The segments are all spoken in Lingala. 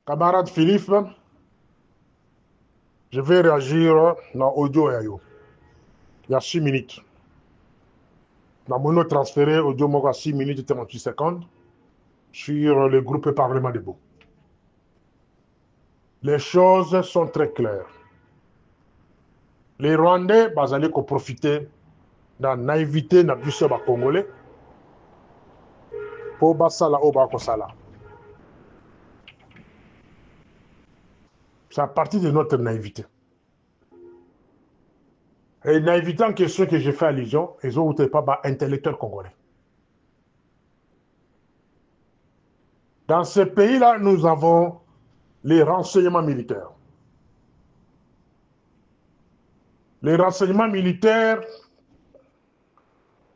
Camarade Philippe, je vais réagir dans audio. Il y a 6 minutes. Dans mon transféré audio, moi, 6 minutes et 38 secondes sur le groupe Parlement debout. Les choses sont très claires. Les Rwandais, ils allaient profiter de la naïveté de la Congolais pour basala au bakosala. C'est à partir de notre naïveté. Et naïveté en question que j'ai fait allusion, ils ont pas intellectuels congolais. Dans ce pays-là, nous avons les renseignements militaires. Les renseignements militaires,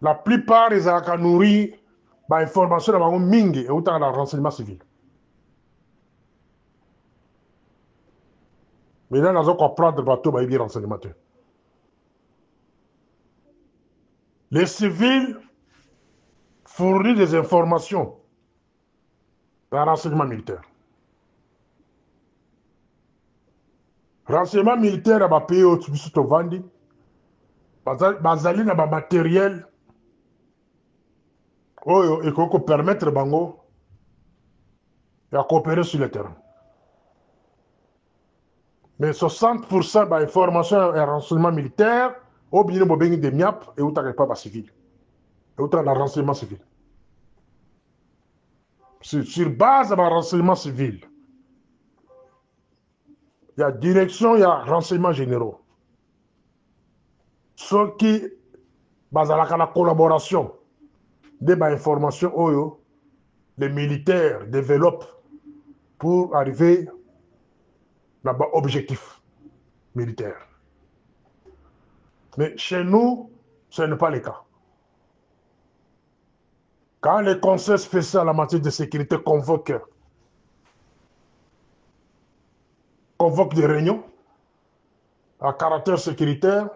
la plupart des ont nourri l'information dans le mingi et autant dans le renseignement civil. Maintenant, nous allons comprendre le bateau des renseignements. Les civils fournissent des informations dans le renseignement militaire. Renseignement militaire a payé au Tsubisu Tovandi, bazali na matériel et qu'on peut permettre bango de coopérer sur le terrain. Mais 60% de l'information et renseignement militaire, au bien de MIAP et où t'as pas civil. Et où t'as le renseignement civil. Sur base de renseignement civil, il y a direction, il y a renseignements généraux. Ce qui, basé sur la collaboration des informations, les militaires développent pour arriver à l'objectif militaire. Mais chez nous, ce n'est pas le cas. Quand le Conseil spécial en matière de sécurité convoque des réunions à caractère sécuritaire,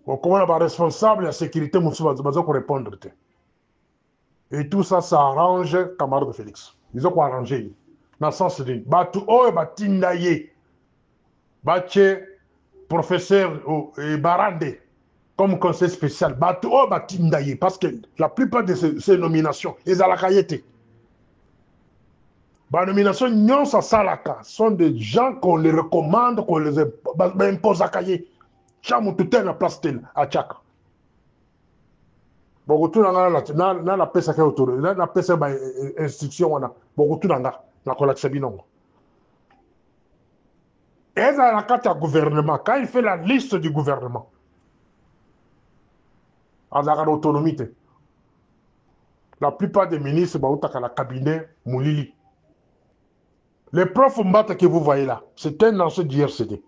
comment on va responsable de la sécurité, pour répondre. Et tout ça, ça arrange camarade Félix. Ils ont arrangé. Dans le sens de Batu O et Batindaye, Bache, professeur Barande, comme conseil spécial, Batu O et Batindaye, parce que la plupart de ces nominations, ils ont la cahier. Les nominations non sa salaka sont des gens qu'on les recommande, qu'on les impose à cahier. Chaque tout est la place à Tchak. Beaucoup tout na la pesa autour, la pesa institution wana. Beaucoup tout na collection binongo. Et dans la carte du gouvernement, quand il fait la liste du gouvernement, à l'autonomie, la plupart des ministres sont dans le cabinet Moulili. Les profs Mbata que vous voyez là, c'est un ancien du RCD.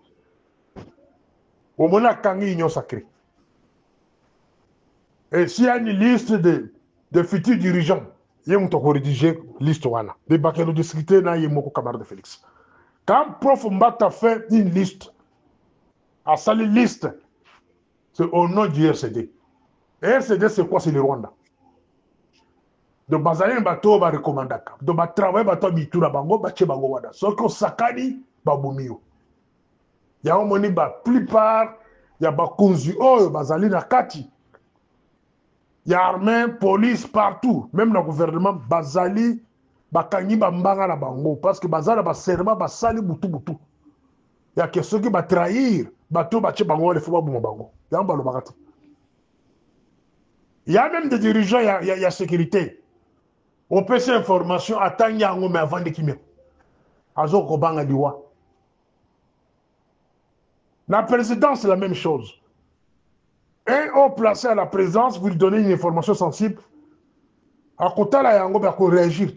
Au moment où il y a union sacrée. Et s'il y a une liste de futurs dirigeants, il y a un rédiger liste. Les baccalauréats discutés, il y a un camarade de Félix. Quand prof Mbata fait une liste, à sa liste, c'est au nom du RCD. Et RCD, c'est quoi? C'est le Rwanda. Donc, bazali bato ba recommandaka. Donc, ba travail bato mitura bango ba che bango wada. So ko sakani ba bumio. Ya omoni ba plupart ya ba kunzi oyo bazali na kati. Ya armée, police partout, même le gouvernement bazali ba kanyi ba mbanga na bango parce que bazala ba serment ba sali butu butu. Ya que ceux qui ba trahir bato ba che bango le faut ba bumo bango. Ya mbalo bakati. Il y a même des dirigeants il y a sécurité. On peut ces informations attendre mais avant de kimé. Azo kobanga diwa. La présidence c'est la même chose. Un haut placé à la présidence, vous lui donnez une information sensible. À côté là, il y a un réagir.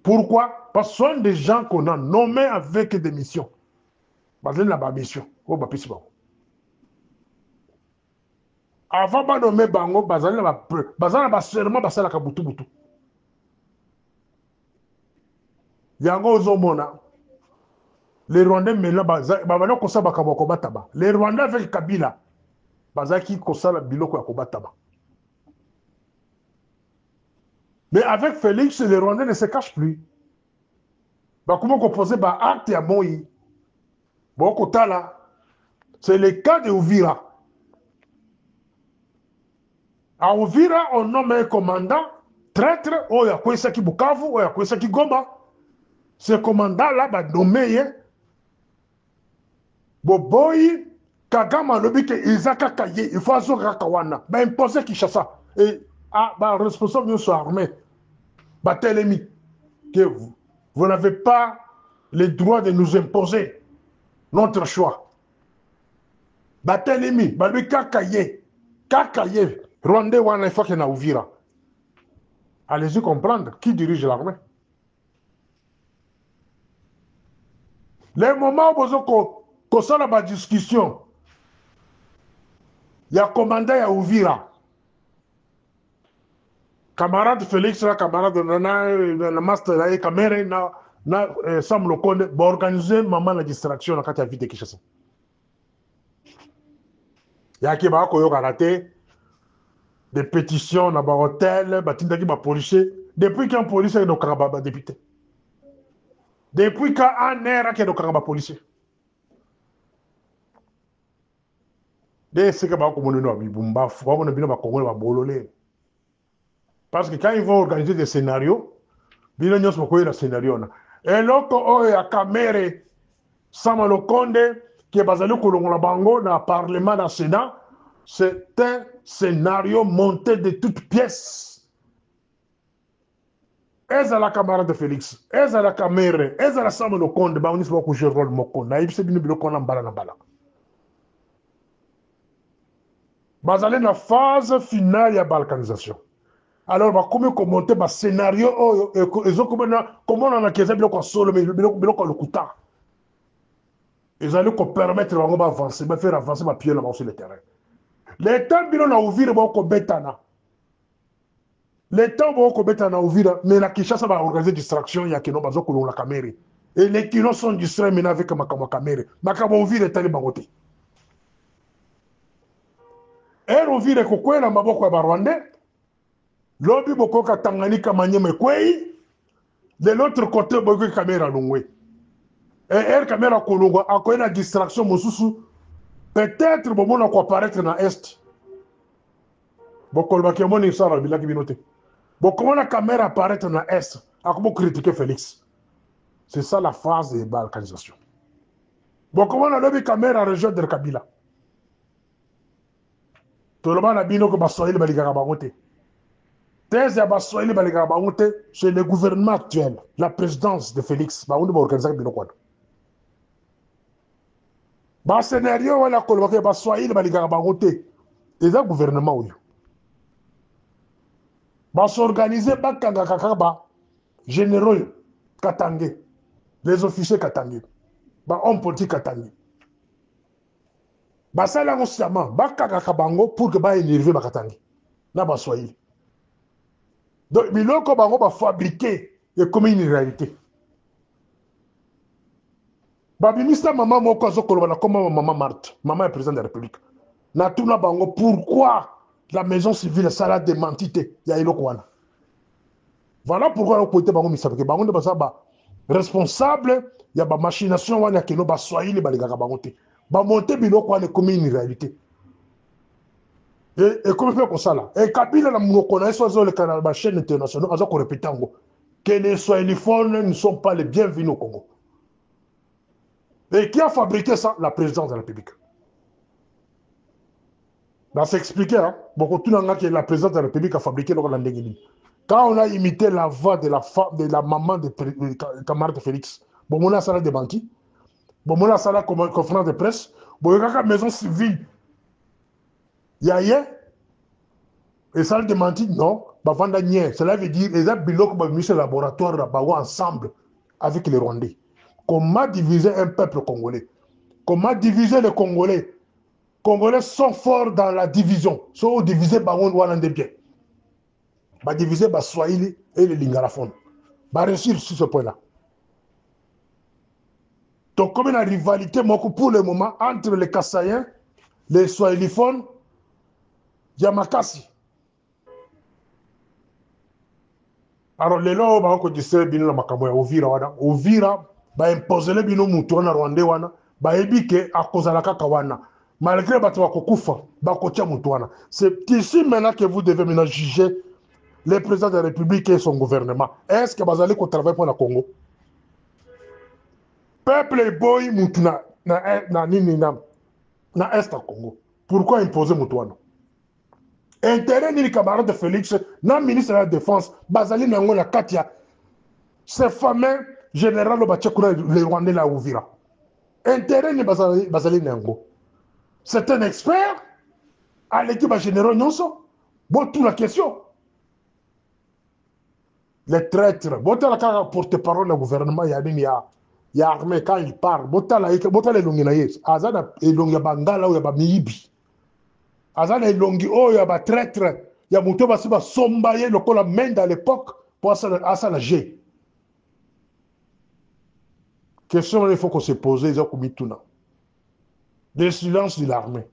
Pourquoi? Parce que ce sont des gens qu'on a nommés avec des missions. Parce que la mission. Avant de nommer Bango, Bazali n'a seulement passé la kabutu butu. Yango Zomona. Les Rwandais maintenant, les Rwandais avec Kabila, Bazaki Kosala Biloko Yakobataba. Mais avec Félix, les Rwandais ne se cachent plus. Comment composer acte à Moïse. Bon, là, c'est le cas de Uvira. À Uvira, on nomme un commandant traître, ou il y a quoi ça qui Bukavu, ou il y a quoi ça qui Goma. Ce commandant-là va nommer Boboyi, Kagama lobi ke Isaka Kaye, il faut azora Kawana, imposer Kinshasa. Et responsable de son armée, Telemi, que vous n'avez pas le droit de nous imposer notre choix. Telemi, lui Kakaye, Rwandais wana il faut qu'il y ait Uvira. Allez-y comprendre qui dirige l'armée. Les moments où vous avez la discussion, il y a commandant à Uvira. Camarade Félix, camarade de master, caméra, Sam Lokonde, organiser maman la distraction quand il y a vite Kinshasa. Il y a qui va raté des pétitions dans les hôtels, des policiers. Depuis qu'un policier est dans le député. Depuis qu'un air est dans le policier. Parce que quand ils vont organiser des scénarios, ils vont organiser des scénarios. Et l'autre, il y a Kamere, Sam Lokonde, qui est basé dans le Parlement, dans le Sénat. C'est un scénario monté de toutes pièces. Eza la camarade de Félix, eza la Kamere, eza la Sam Lokonde, on dit que je rôle moko. Na ibse binu biloko na mbala na mbala. Bazale na phase finale ya balkanisation. Alors, comment commenter le scénario, comment on a qu'à biloko solo, mais biloko le kuta. Ils allaient permettre d'avancer, de faire avancer ma pied là-bas sur le terrain. L'État a ouvert beaucoup bétana. L'État a ouvert, mais la Kinshasa va organiser distraction, il y a qui n'ont pas besoin la caméra. Et les qui sont distraits maintenant avec ma caméra. Ma caméra ouvert est allé bagoter. Et ouvert est la maboko ya Rwandais. L'obi boko ka Tanganyika manyeme kwei. De l'autre côté boko caméra longwe. Et elle caméra kolongo a quoi une distraction mosusu. Peut-être bon on va apparaître dans est. Boko ba kemoni sara bilaki binote. Bon, comment la caméra apparaît dans l'Est, à comment critiquer Félix? C'est ça la phase de balkanisation. Bon, comment on a la caméra région de Kabila? Tout le monde a dit que Bassoïli Baligarabamote. Thèse à Bassoïli Baligarabamote, c'est le gouvernement actuel, la présidence de Félix. On va organiser le scénario, on a coloqué Bassoïli Baligarabamote. Et le gouvernement, va s'organiser Bakanga Kakaba, généraux Katangé, les officiers Katangé, hommes politiques Katangé. Ça là consciemment, Bakanga Kabango pour que ba énerver Katangé. Na Baswahili. Donc, Biloko Bango va fabriquer et comme une réalité. Babimista maman moko azokoloba comme maman Marthe, maman est présidente de la République. Na tuna bango pourquoi la maison civile ça l'a démenti ya eloko wana. Voilà pourquoi on peut bango misabeke bango de basaba responsable ya ba machination wana keno ba Swahili ba ligaka bango te. Ba monter biloko wana comme une réalité. Et comment faire comme ça là? Et Kabila na munoko na so le canal ba chaîne internationale azoko répéter ngo que les Swahiliphones ne sont pas les bienvenus au Congo. Et qui a fabriqué ça? La présidence de la République. Ça s'expliquait, hein? Beaucoup tout le monde que la présidence de la République a fabriqué le Landengini. Quand on a imité la voix de la femme, de la maman de camarade de Félix, bon, on a ça là de banquiers, bon, on a ça là comme conférence de presse, bon, il y a une maison civile. Il y a rien. Et ça le démenti, non, bah, cela veut dire, les bilok bah, mis laboratoire là-bas ensemble avec les Rwandais. Comment diviser un peuple congolais? Comment diviser les Congolais? Congolais sont forts dans la division. Ils sont divisés par un ouan de bien. Bah diviser par Swahili et les Lingarafon. Bah réussir sur ce point-là. Donc comme une rivalité pour le moment entre les Kassaïens, les Swahiliphones, Yamakasi. Alors lelo ba ko disere bino na makambo ya Uvira wana Uvira ba imposer bino mutu wana Rwanda wana ba ebike akozala kaka wana malgré bato bakokufa bakotia mutu wana. C'est ici maintenant que vous devez maintenant juger le président de la République et son gouvernement. Est-ce que bazali ko travailler pour le Congo? Peuple boy mutu na nini na est à Congo. Pourquoi imposer mutu wana? Intérêt ni camarade de Félix, na ministre de la Défense, bazali nango na katia. Ce fameux général Obachekuna, le Rwandais la Uvira. Intérêt ni bazali nango. C'est un expert à l'équipe générale Nyonso. Bon, toute la question. Les traîtres. Bon, tu as la porte-parole du gouvernement, il y a armée quand il parle. Bon, tu as les longues naïs. Azana et longue bangala ou yaba miibi. Azana et longue oh yaba traître. Il y a mouto basi ba sombaye le kola main à l'époque pour asa la G. Question il faut qu'on se pose ils ont commis tout là. Le silence de l'armée.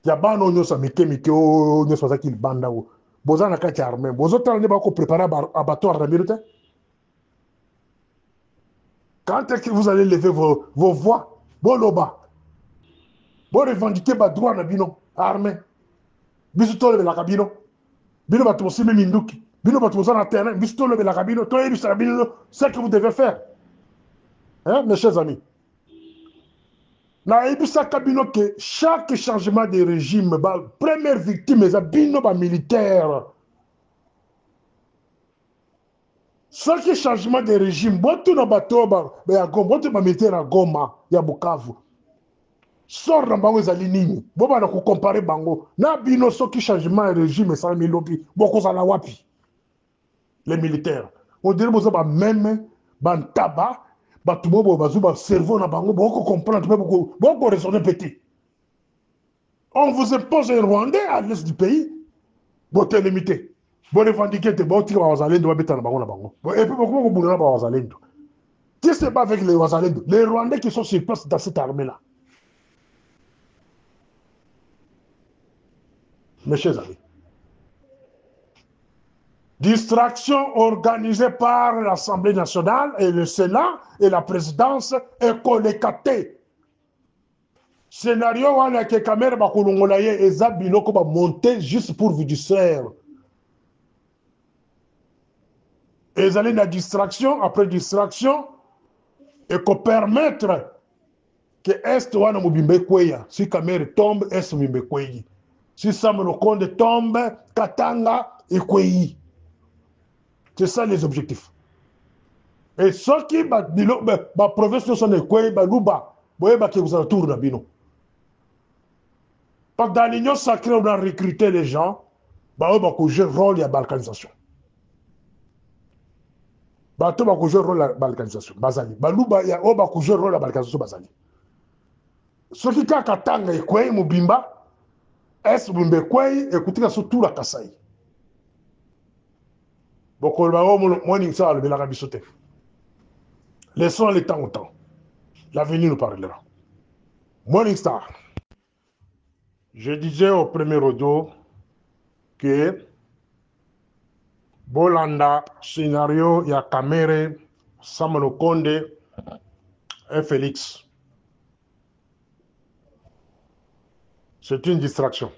Il y a pas non ça mike oh ne soit ça qu'il banda ou. Bozana kati armée. Bozo tala ne ba ko préparer abattoir la militaire. Quand est-ce que vous allez lever vos voix, vos loba, vos revendiquer vos droits na bino, armée, biso le la cabino, bino ba to sime minduki, bino ba to na terrain, biso le la cabino, to e bisa bino, c'est ce que vous devez faire. Hein, mes chers amis. Na ebisa cabino que chaque changement de régime, ba première victime est bino ba militaire. Chaque changement de régime, boto na bato ba ya Goma, boto ba militaire à Goma, ya Bukavu. Sort na bango ezali nini? Boba na ko comparer bango. Na bino soki changement de régime ça milobi, boko za la wapi? Les militaires. On dirait bozo ba même ban taba, ba tubo bo bazu ba cerveau na bango, boko comprendre, boko raisonner petit. On vous impose un Rwandais à l'est du pays, bote limité. Bon revendiquer te bon tira wazalendo wabeta na bango na bango. Et puis beaucoup beaucoup boulona ba wazalendo. Qui se bat avec les wazalendo? Les Rwandais qui sont sur place dans cette armée là. Mes chers amis. Distraction organisée par l'Assemblée nationale et le Sénat et la présidence est collectée. Scénario wana ke kamera bakulongola ye eza biloko ba monter juste pour vous distraire. Ezali na distraction après distraction et qu'on permettre que est wana mubimbe kweya. Si kamera tombe est mubimbe kweyi. Si Samuel Okonde tombe Katanga et kweyi. C'est ça les objectifs. Et ceux qui ba province sont les kweyi ba luba boye ba ke vous autour na bino. Dans l'union sacrée, on a recruté les gens, bah, on va jouer le rôle de la balkanisation. Bah, on va jouer le rôle de la balkanisation. Bazali. Bah, on va jouer le rôle de la balkanisation. Bazali. Ce qui est Katanga et Kwei, Mubimba, est Mubimba Kwei, écoutez, surtout la Kasaï. Bon, on va voir, le l'Arabie Saoudite. Laissons le temps au temps. L'avenir nous parlera. Morning Star. Je disais au premier audio que Bolanda, scénario, il y a Kamere, Samuel Okonde et Félix. C'est une distraction.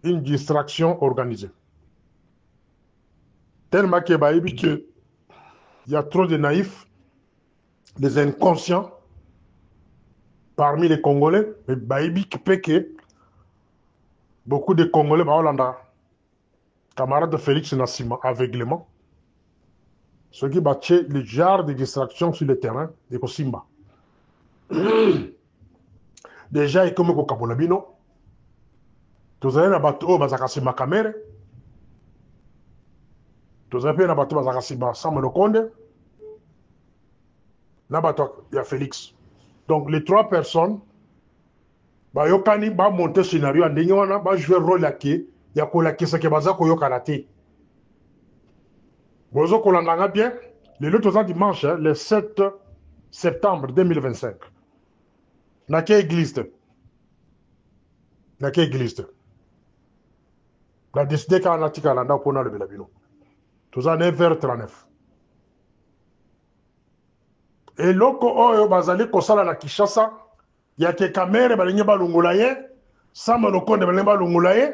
Une distraction organisée. Tellement qu'il y a trop de naïfs, des inconscients, parmi les Congolais, mais beaucoup de Congolais, Holanda, camarades de Félix Nassima, aveuglement, ceux qui battaient le genre de distraction sur le terrain de Kosimba. Déjà, il y a comme au Kabonabino, tous avez un bateau, Bazakasima Kamere, tous avez un bateau, Bazakasima Samuel Okonde, il y a Félix. Donc, les trois personnes, Yokani va monter scénario en Dényana, va jouer rôle là qui y a quoi qui c'est que baza ko yokanate. Bozo ko landanga bien, le autre dimanche, le 7 septembre 2025. Na quelle église? Na quelle église? La décidé qu'à Natika landa pour le belabino. toza 9h39 eloko oyo bazali kosala na Kinshasa ya ke Kamere balingi balongola ye Sama Lokonde balingi balongola ye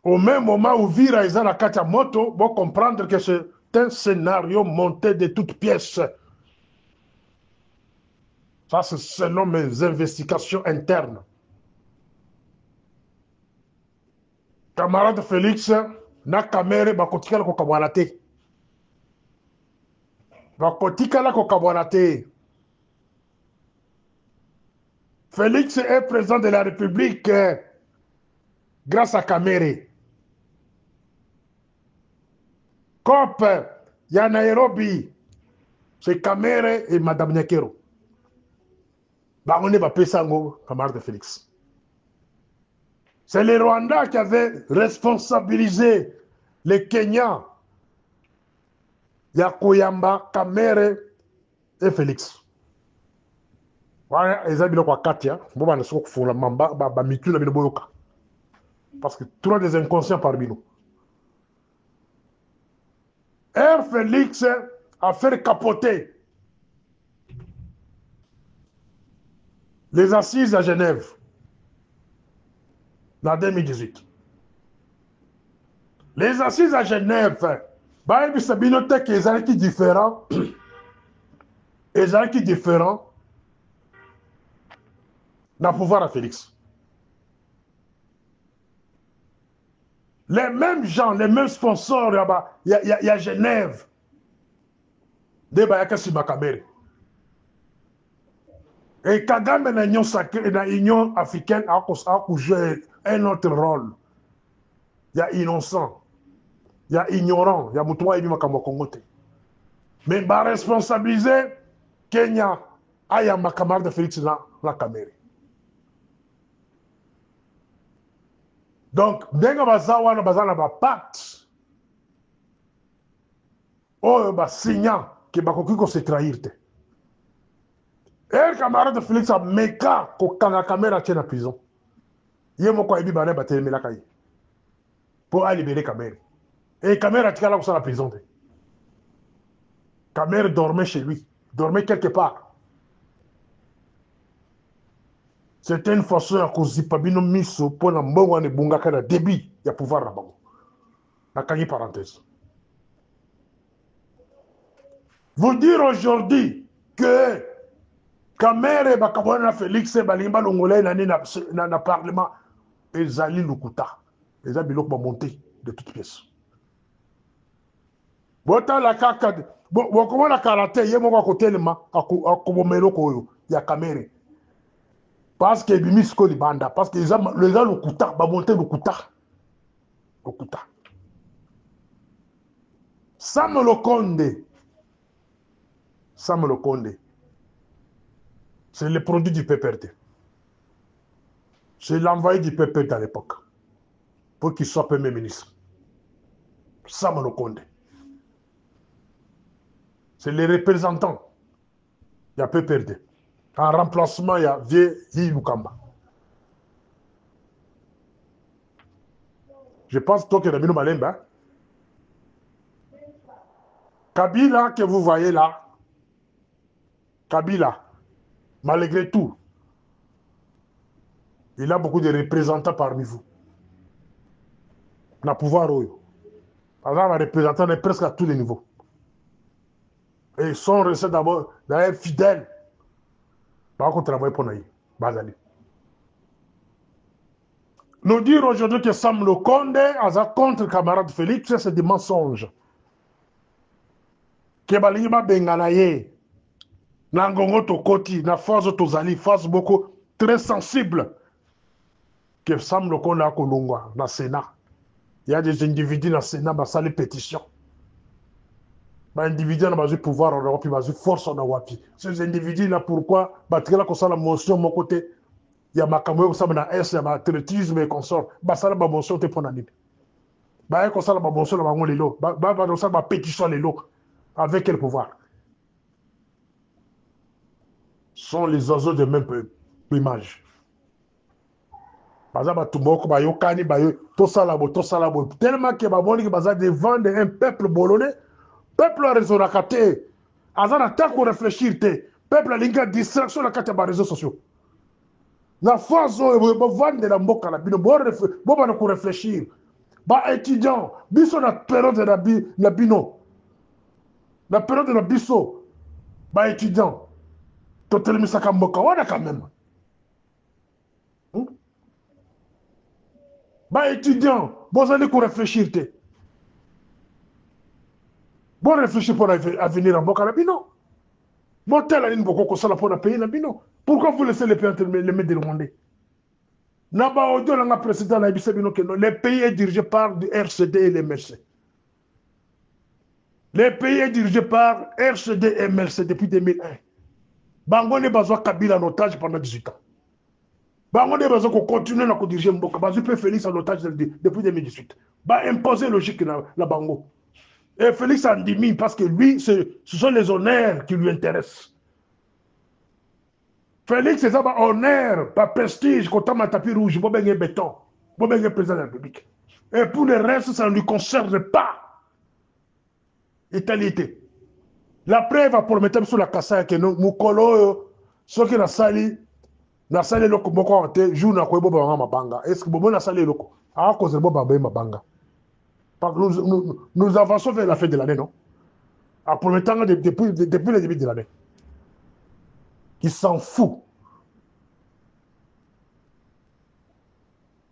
au même moment où Vira eza na kati ya moto bon comprendre que c'est un scénario monté de toutes pièces. Ça c'est selon mes investigations internes. Camarade Félix na Kamere bakotikala kokabwana te. Bakotikala kokabwana te. Félix est président de la République grâce à Kamere. COP, il y a Nairobi, c'est Kamere et Madame Nyakero. On n'est pas Pessango, camarade Félix. C'est les Rwandais qui avaient responsabilisé les Kenyans. Il y a Koyamba, Kamere et Félix. Voilà, ils ont dit Katia. Parce que trois des inconscients parmi nous. Air Félix a fait capoter les assises à Genève en 2018. Les assises à Genève, c'est différent. Les différents dans le pouvoir à Félix. Les mêmes gens, les mêmes sponsors, il y a Genève. De Bayakasi Makamere. Et Kagame dans l'Union sacrée, dans l'Union africaine, a joué un autre rôle. Il y a innocent, il y a ignorant, il y a Moutoua et Makambo Kongote. Mais il va responsabiliser Kenya, il y a ma camarade de Félix dans la Kamere. Donc, denga bazawana bazana ba pacte. Oh, ba signant que bakoki ko se trahir te. Et camarade de Félix a meka ko kanga caméra tient en prison. Yemo ko ebi bana batele melaka yi. Pour libérer Kamere. Et Kamere tika la ko la prison te. Kamere dormait chez lui, dormait quelque part. C'était une façon à cause de Pabino Miso pour la mbongo ne bungaka na débit ya pouvoir na bango. Na kangi parenthèse. Vous dire aujourd'hui que Kamere bakabona Félix balimba longolé na parlement ezali lukuta. Ezali biloko ba monter de toutes pièces. Bota la kaka bo comment la karaté yemo ko kotelema akobomelo ko ya Kamere. Parce que Bimisco Libanda, parce que les gens le Kuta, va monter le Kuta. Le Kuta. Sam Lokonde. Sam Lokonde. C'est le produit du PPRD. C'est l'envoyé du PPRD à l'époque. Pour qu'il soit Premier ministre. Sam Lokonde. C'est les représentants. Il y a PPRD. En remplacement, il y a Vieux Yibukamba. Je pense que Rabino Malemba, Kabila que vous voyez là, Kabila, malgré tout, il a beaucoup de représentants parmi vous. On a pouvoir, par exemple, les représentants est presque à tous les niveaux. Et ils sont restés d'abord fidèles. Nous dire aujourd'hui que Sam Lokonde a contre camarade Félix, c'est des mensonges. Que Balima Benganaye, Nangongo Tokoti, na phase Tozali, phase beaucoup très sensible. Que Sam Lokonde a Kolongwa, dans le Sénat. Il y a des individus dans le Sénat, qui ont des pétitions. Les individus ont le pouvoir en Europe, ils ont force en Europe. Ces individus-là, pourquoi parce que là, quand ça la motion, mon côté, il y a ma caméra, ça m'a S, il y a ma traitisme et consort. Ça la motion, tu es pour l'année. Quand ça la motion, ça la pétition, les lots. Avec quel pouvoir? Sont les oiseaux de même plumage. baza batumboko bayokani bayo tosalabo tellement que baboni que baza devant un peuple bolonais peuple arezonaka te aza na temps ko réfléchir te peuple alingi distraction na kati ya baréseaux sociaux na phase oyo bovandela mboka na bino bobana ko réfléchir baétudiant biso na période na bino na période na biso baétudiant totelemisaka mboka wana quand même baétudiant bozali ko réfléchir te bon réfléchir pour l'avenir en mboka na bino botala nini bokokosala mpo na pays na bino pourquoi vous laissez les pays les mettre demander na baaudio nanga président na yebisa bino ke le pays est dirigé par du RCD et le MLC le pays est dirigé par RCD et MLC depuis 2001 bango nde bazwa Kabila en otage pendant 18 ans bango nde bazwa kocontinue na kodirige mboka bazwi mpe Félix en otage depuis 2018 baimposer logique na bango. Et Félix Andimi, parce que lui, ce sont les honneurs qui lui intéressent. Félix, c'est ça, honneur, pas prestige, quand on a tapis rouge, bon ben béton, bon ben président de la République. Et pour le reste, ça ne lui concerne pas. Italité. La preuve, pour le mettre sur la cassette, que nous, Moukolo, ceux qui ont sali, na sali loko moko ante, jour na kwebo ba mabanga. Est-ce que bobo na sali loko? Ah, cause bobo ba mabanga. Nous avançons vers la fin de l'année, non? En premier temps, depuis le début de l'année. Il s'en fout.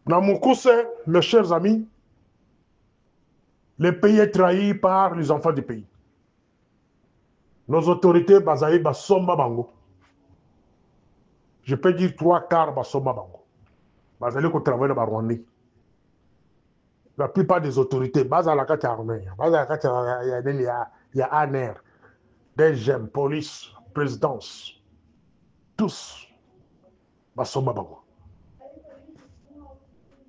Dans mon conseil, mes chers amis, le pays est trahi par les enfants du pays. Nos autorités, basaï, basomba bango. Je peux dire 3/4 basomba bango. Basaï, qu'on travaille dans le Rwandais. La plupart des autorités, basa la carte armée, basa la carte il y a ANR, DGM, police, présidence, tous, basomba bango.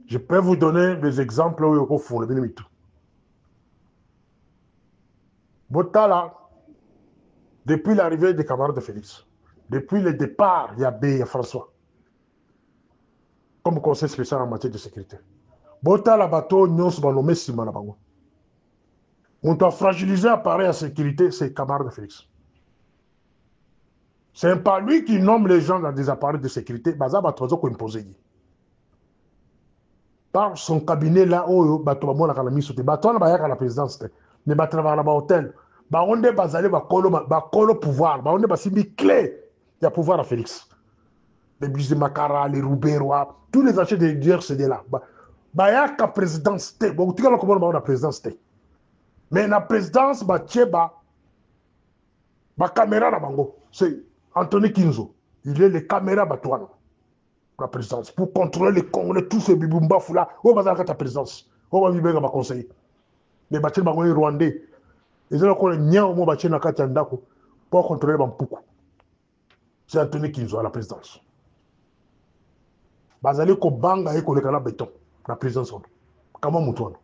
Je peux vous donner des exemples où il faut le tout. Botala, depuis l'arrivée des camarades de Félix, depuis le départ, il y a B, il y a François, comme conseil spécial en matière de sécurité. Botala bateau, nyons, banome, simana bango. On doit fragiliser l'appareil à sécurité, c'est camarades de Félix. C'est pas lui qui nomme les gens dans des appareils de sécurité, baza batozo ko imposer. Par son cabinet là, oh, bato ba mona kala miso te, bato na bayaka la présidence te, mais ba travailler là ba hôtel, ba onde bazali ba kolo pouvoir, ba onde ba simbi clé, il y a pouvoir à Félix. Les Bise Makara, les Rouberois, tous les achats de RCD là. Bayaka présidence te, bon tu vois comment on a la présidence te. Mais la présidence ba tcheba ba caméra na bango, c'est Anthony Kinzo. Il est le caméra batouane. La présidence pour contrôler les Congolais, tous ces bibumba là. On va dans ta présidence. On va vivre dans ma conseil. Mais bâtir bango rwandais. Ils ont encore nya au mot bâtir na kati ndako pour contrôler Bampuku. C'est Anthony Kinzo à la présidence. Bazali ko banga et ko le kana béton la présidence. Comment moutouane.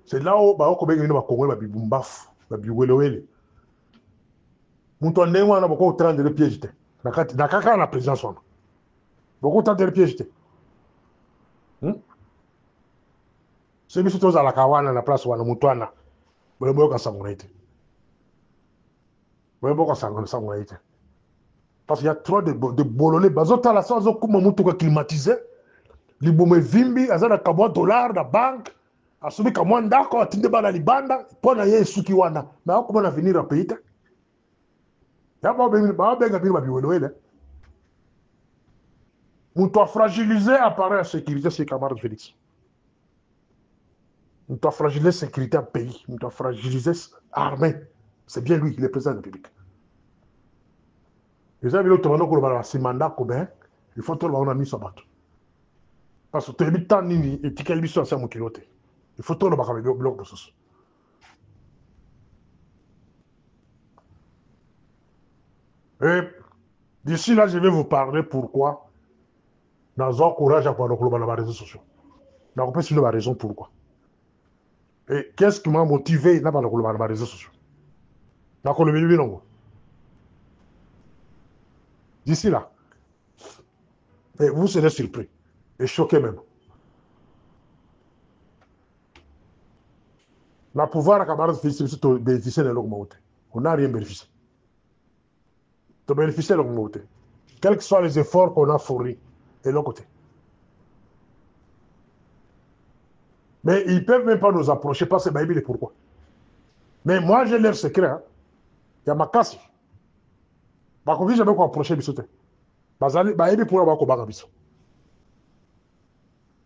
C'est là où ba ko bengi na Congolais ba bibumba ba biwelewele. Moutouane ne wana bako train de le piéger. Na kati na kaka na présidence wana. Beaucoup de temps de piège. C'est bien surtout à la Kawana, la place où on a Moutouana. Vous avez beaucoup de Vous avez beaucoup de parce qu'il y a trop de bolonais. Bazota la sans aucun moutou climatisé. Les boumé vimbi, azana kamo dollar la banque. Asumi kamo ndako, atinde bana libanda. Pona ye sukiwana. Mais comment on a venir à pays? Ya ba benga bino babiwelewele. On doit fragiliser l'appareil de sécurité chez camarades Félix. On doit fragiliser la sécurité en pays. On doit fragiliser l'armée. C'est bien lui qui est le président de la République. Les amis, l'autre mandat, c'est mandat commun. Il faut que l'on a mis sur bateau. Parce que tu as mis tant nini et tu as mis sur mon kiloté. Il faut que l'on a mis au bloc de ce. Et d'ici là, je vais vous parler pourquoi. Dans un courage à pouvoir dans les réseaux sociaux. Donc, on peut suivre la raison pourquoi. Et qu'est-ce qui m'a motivé dans les réseaux sociaux? Donc, on le met non. D'ici là, et vous serez surpris. Et choqué même. Le pouvoir à camarade Félix, c'est de bénéficier de l'augmentation. On n'a rien bénéficié. De bénéficier de l'augmentation. Quels que soient les efforts qu'on a fournis de l'autre côté. Mais ils ne peuvent même pas nous approcher parce que Baïbi, pourquoi. Mais moi, j'ai leur secret. Hein. Il y a ma casse. Bah, quand jamais qu'on approcher Bissote. Baïbi pour avoir combat Bissot.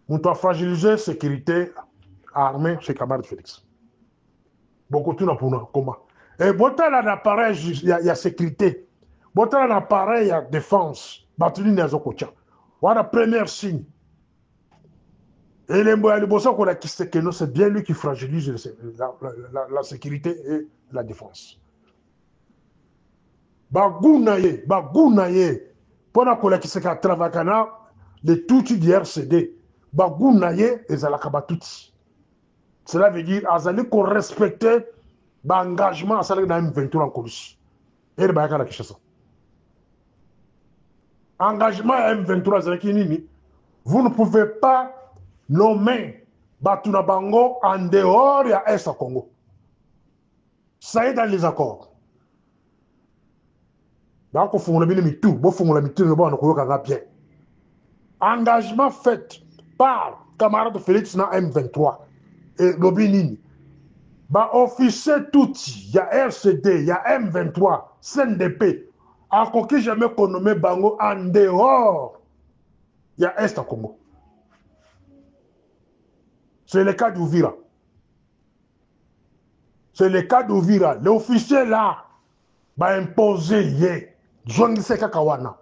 On doit fragiliser la sécurité armée chez camarade Félix. Beaucoup de pour nous. Comment? Et bon, il y a un appareil, il y a sécurité. Bon, il y a un appareil, il y a défense. Batuli Nazokocha. Voilà le premier signe. Et les bossons qu'on a qui c'est que c'est bien lui qui fragilise la sécurité et la défense. Bagounaye, pendant qu'on a qui c'est qu'à travailler les toutis du RCD, Bagounaye et Zalakabatuti. Cela veut dire azali qu'on respecte l'engagement à salir dans M23 en coulisses. Et le Bayaka la Kishasa. Engagement à M23 Zalaki vous ne pouvez pas nommer Batuna Bango en dehors de l'Est à Congo. Ça est dans les accords. Donc, il faut que bien. Engagement fait par camarade Félix na M23 et Lobinini. Bah, officier tout, il y a RCD, il y a M23, CNDP. Encore qui jamais qu'on nomme Bango en dehors, il y a Est à Congo. C'est le cas d'Ouvira. C'est le cas d'Ouvira. L'officier là va imposer yé. Zwangi Kakawana.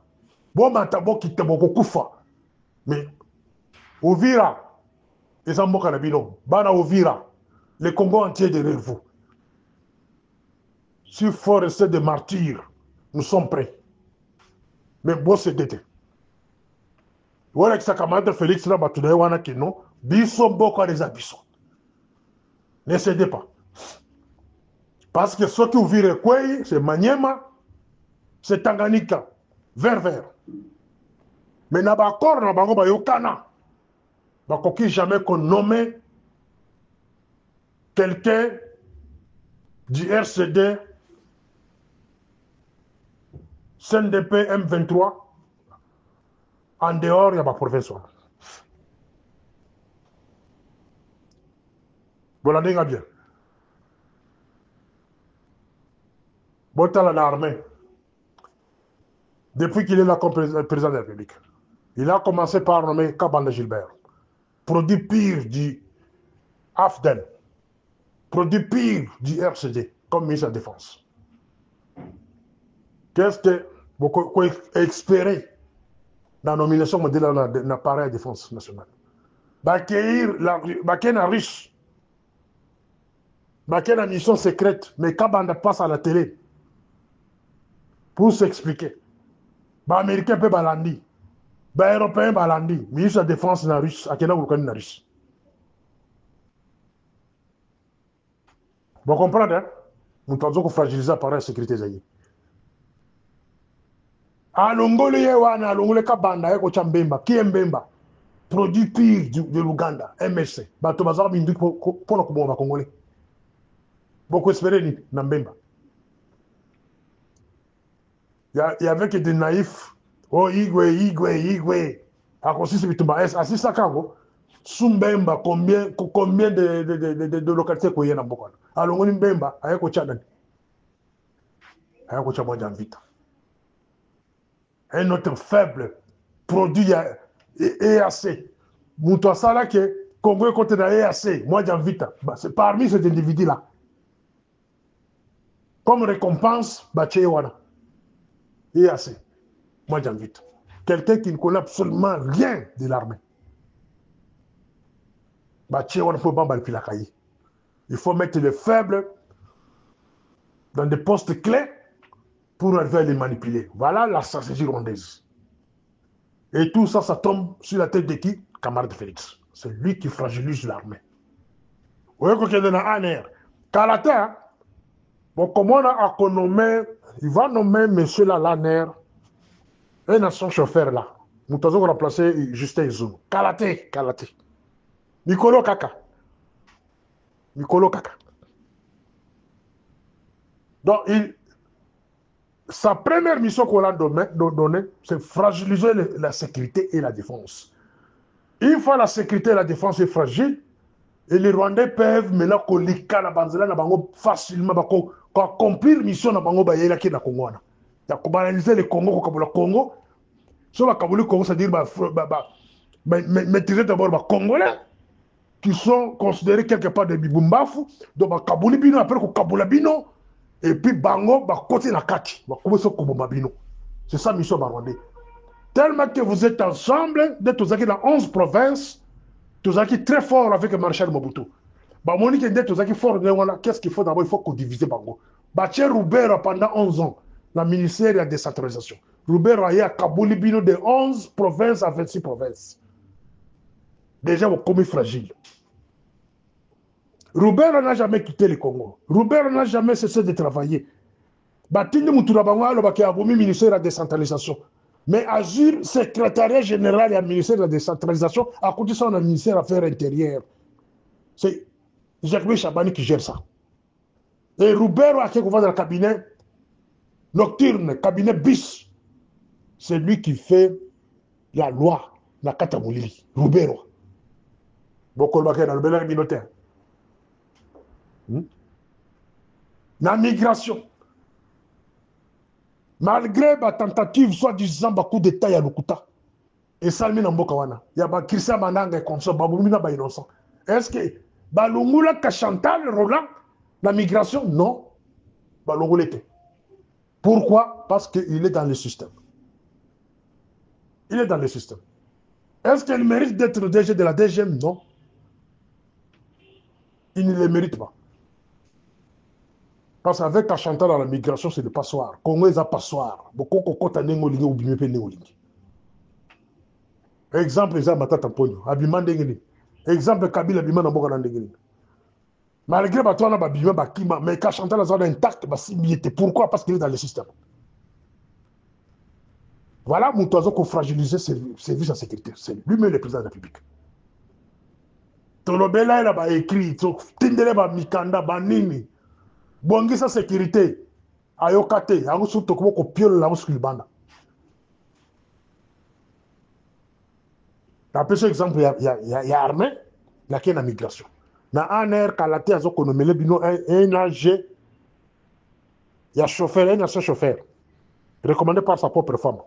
Bon, matabo qui te boko kufa. Mais Ouvira, les Amboka Nabino, Bana Ouvira, le Congo entier derrière vous. S'il faut rester des martyrs, nous sommes prêts. Mais bon, c'est d'été. Voilà que ça camarade Félix là, Batoudaï Wana Kino, Bisson Boko des abyssos. Ne cédez pas. Parce que ce qui ouvre quoi, c'est Maniema, c'est Tanganyika, vert. Mais n'a pas encore, n'a pas encore, Yokana. Bah, qui jamais qu'on nomme quelqu'un du RCD, CNDP, M23, en dehors, il y a ma professeur. Voilà, n'est-ce bien. Bon, t'as l'armée. Depuis qu'il est là comme président de la République, il a commencé par nommer Kabanda Gilbert, produit pire du AFDEL, produit pire du RCD, comme ministre de la Défense. Qu'est-ce que vous espérez dans la nomination de l'appareil de défense nationale? Bakir la riche, Bakir la mission secrète, mais Kabanda passe à la télé pour s'expliquer. Les Américains peuvent balandi, les Européens balandi, ministre de la Défense na russe, à quel âge vous connaissez la russe? Vous comprenez, hein? Nous devons fragiliser l'appareil de sécurité. Alongole yewana, alongole Kabanda, eko chambemba, qui est Mbemba? Produit pire de l'Ouganda, MSC. Bato bazar bindu pour le Congo congolais. Beaucoup espérer ni Nambemba. Il y avait que des naïfs. Oh, Igwe. A consiste bitumba. Assis ça quand Sumbemba, combien de localités qu'on y a dans Bokon. Alors, on Mbemba, avec au Tchad. Avec au Tchad, vite. Un autre faible produit EAC. Moutoua ça là que Congo est côté de EAC. Moi, j'invite. C'est parmi ces individus-là. Comme récompense, Bachewana. EAC. Moi, j'invite. Quelqu'un qui ne connaît absolument rien de l'armée. Bachewana, il faut pas le. Il faut mettre les faibles dans des postes clés pour arriver à les manipuler. Voilà la stratégie rwandaise. Et tout ça, ça tombe sur la tête de qui? Camarade Félix. C'est lui qui fragilise l'armée. Vous voyez qu'il y a un air. Kalata, bon, comment on a nommé, il va nommer M. Laner, un son chauffeur là. moto azo remplacer Justin Izulu kala te mikolo kaka donc sa première mission qu'on a donnée, c'est fragiliser la sécurité et la défense. Une fois la sécurité et la défense est fragile, et les Rwandais peuvent maintenant kolika na banzela na bango facilement accomplir mission na bango bayela ki na Congo wana. Ya kobanaliser le Congo ko kabola Congo. So ba kabuli Congo, c'est-à-dire maîtriser d'abord les Congolais qui sont considérés quelque part des bibumbafu, donc ba kabuli bino après ko kabula bino. Et puis bango ba côté na kati ba commencer kobomba bino. C'est ça mission Rwandais. Tellement que vous êtes ensemble, d'être dans 11 provinces, tous qui très fort avec le maréchal Mobutu. Bah moni que d'être qui fort qu'est-ce qu'il faut d'abord, il faut qu'on divise bango. Bah tiens Roubert pendant 11 ans la ministère de la décentralisation. Roubert a eu à Kabouli bino de 11 provinces à 26 provinces. Déjà vous commis fragile. Roubert n'a jamais quitté le Congo. Roubert n'a jamais cessé de travailler. Batindi Moutoura Bango qui a vomi ministère de la décentralisation. Mais Azur, secrétariat général et ministère de la décentralisation, à côté de ça, on a le ministère des Affaires intérieures. C'est Jacques Chabani qui gère ça. Et Roubert a quelque chose dans le cabinet nocturne, cabinet bis. C'est lui qui fait la loi, la Katamouli. Roubert. Beaucoup de dans le Bénin communautaire. La migration. Malgré la tentative, soi-disant, coup d'État à Lukuta, et Salmi Nambokawana, il y a Christian Mananga comme ça, Baboumina ba innocent. Est-ce que Balungula Kachantal, Roland, la migration? Non. Balungula était. Pourquoi? Parce qu'il est dans le système. Il est dans le système. Est-ce qu'il mérite d'être le DG de la DGM? Non. Il ne le mérite pas. Parce qu'avec Kachantal dans la migration, c'est le passoire. Congo est un passoire. Beaucoup de gens ont oublié de faire. Exemple, Eza Matata Pogno. Abiman Dengeni. Exemple, Kabila Abiman Namboka Dengeni. Malgré que tu as Abiman Bakima, mais Kachantal est intact, pourquoi? Parce qu'il est dans le système. Voilà, Moutazo qui a fragilisé le service de sécurité. C'est lui-même le président de la République. Tolobela, il a écrit, Tindele Mikanda, Banini. Bongisa sécurité, ayokate, amusu tokumo ko piole la musu banda. Après ce exemple, il y a armée, il y a la migration. Na ANR, Kalate, azo konomele bino un AG, il y a chauffeur, un ancien chauffeur, recommandé par sa propre femme.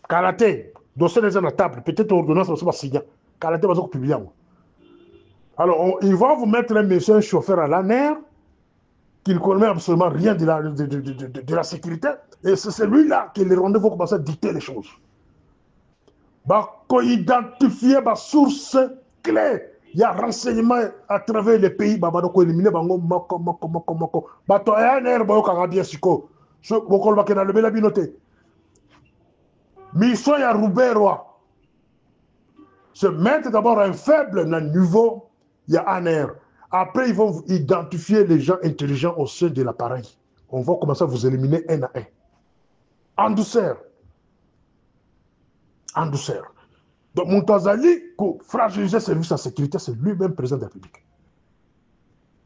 Kalate, dossier des à table, peut-être ordonnance aussi va signer. Kalate va publier. Alors, ils vont vous mettre un monsieur, un chauffeur à l'ANR, qui ne connaît absolument rien de la sécurité. Et c'est celui-là que les Rwandais vont commencer à dicter les choses. Quand identifier ma source clé, il y a renseignement à travers les pays, il faut éliminer bango moko. Bato ANR bayo kangabia siko. Ce bokol bakena le bela binoté. Mission ya Rouberwa. Se mettre d'abord un faible niveau, il y a ANR. Après, ils vont identifier les gens intelligents au sein de l'appareil. On va commencer à vous éliminer un à un. En douceur. En douceur. Donc, Moutazali, pour fragiliser le service de sécurité, c'est lui-même président de la République.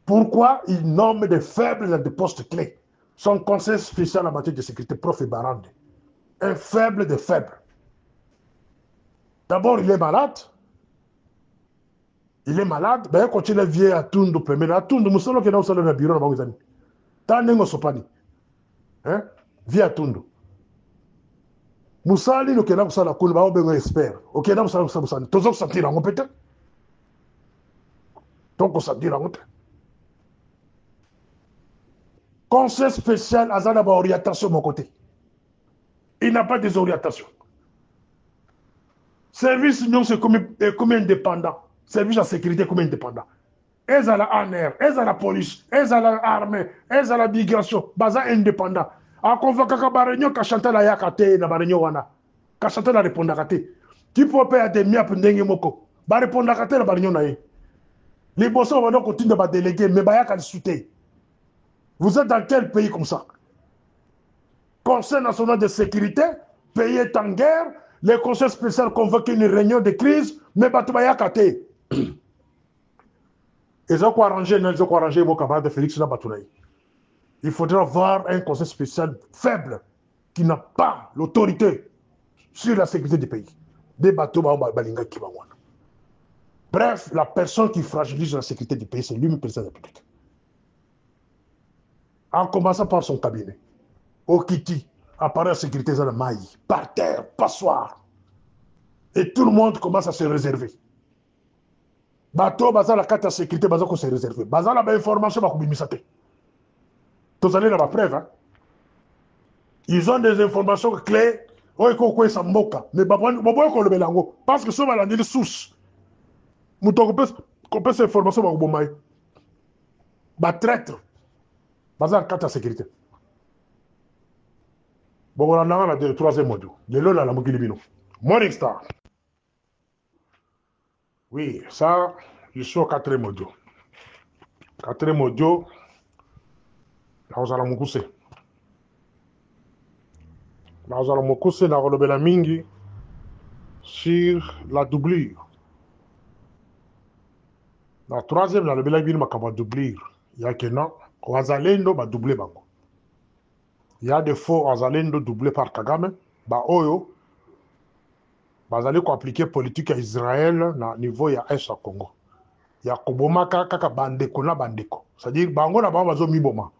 Pourquoi il nomme des faibles dans des postes clés? Son conseil spécial en matière de sécurité, Prof. Barande. Un faible des faibles. D'abord, il est malade. Il est malade, ben quand il vient à Tundu, à Tundu, nous sommes dans le bureau de Bagozani. Tant que nous sommes pas, via Tundu. Moussali, nous sommes dans le bureau de expert. Ok, nous sommes dans le bureau de sentir en peut-être. Donc, on s'en dit en peut-être. Conseil spécial, Azana a orientation de mon côté. Il n'a pas de désorientation. Service union, c'est comme indépendant. Service de sécurité comme indépendant. Elles à la ANR, elles à la police, elles à l'armée, elles à la migration, baza indépendant. A convoqué ka réunion ka chanter la yakate na réunion wana. Ka chanter la répondre kate. Qui peut payer des miap ndenge moko. Ba répondre kate na réunion na ye. Les bossons vont donc continuer à déléguer mais ba yaka discuter. Vous êtes dans quel pays comme ça? Conseil national de sécurité, pays est en guerre. Les conseils spéciaux convoquent une réunion de crise, mais Batubaya Kate. Ils ont quoi arranger mon camarade Félix Nabatounaï. Il faudra avoir un conseil spécial faible qui n'a pas l'autorité sur la sécurité du pays. Des bateaux, balinga qui va. Bref, la personne qui fragilise la sécurité du pays, c'est lui-même le président de la République. En commençant par son cabinet. Au Kiti, appareil de sécurité dans le maï, par terre, passoire. Et tout le monde commence à se réserver. Bateau, baza la carte de sécurité, baza qu'on se réserve. Baza la information, baza qu'on tous allez la preuve. Hein? Ils ont des informations clés. Mais parce que ça va la source. Mouton qu'on peut cette information va au bah traître. Baza la carte de sécurité. Bon, on a le troisième module. Le lot, là, la Mokilibino. Morning Star. Oui, ça, je suis au quatrième module. Quatrième module, là, on a la Mokuse. Là, on a la Mokuse, là, on a la Mingi sur la doublure. La troisième, là, on a la doublure. Il y a que non, Wazalendo va doubler bango. Il y a des faux Wazalendo doublés par Kagame. Bah, oyo, bazali ko appliquer politique à Israël na niveau ya Est au Congo. Ya koboma kaka bandeko na bandeko. C'est-à-dire bango na bango bazo miboma.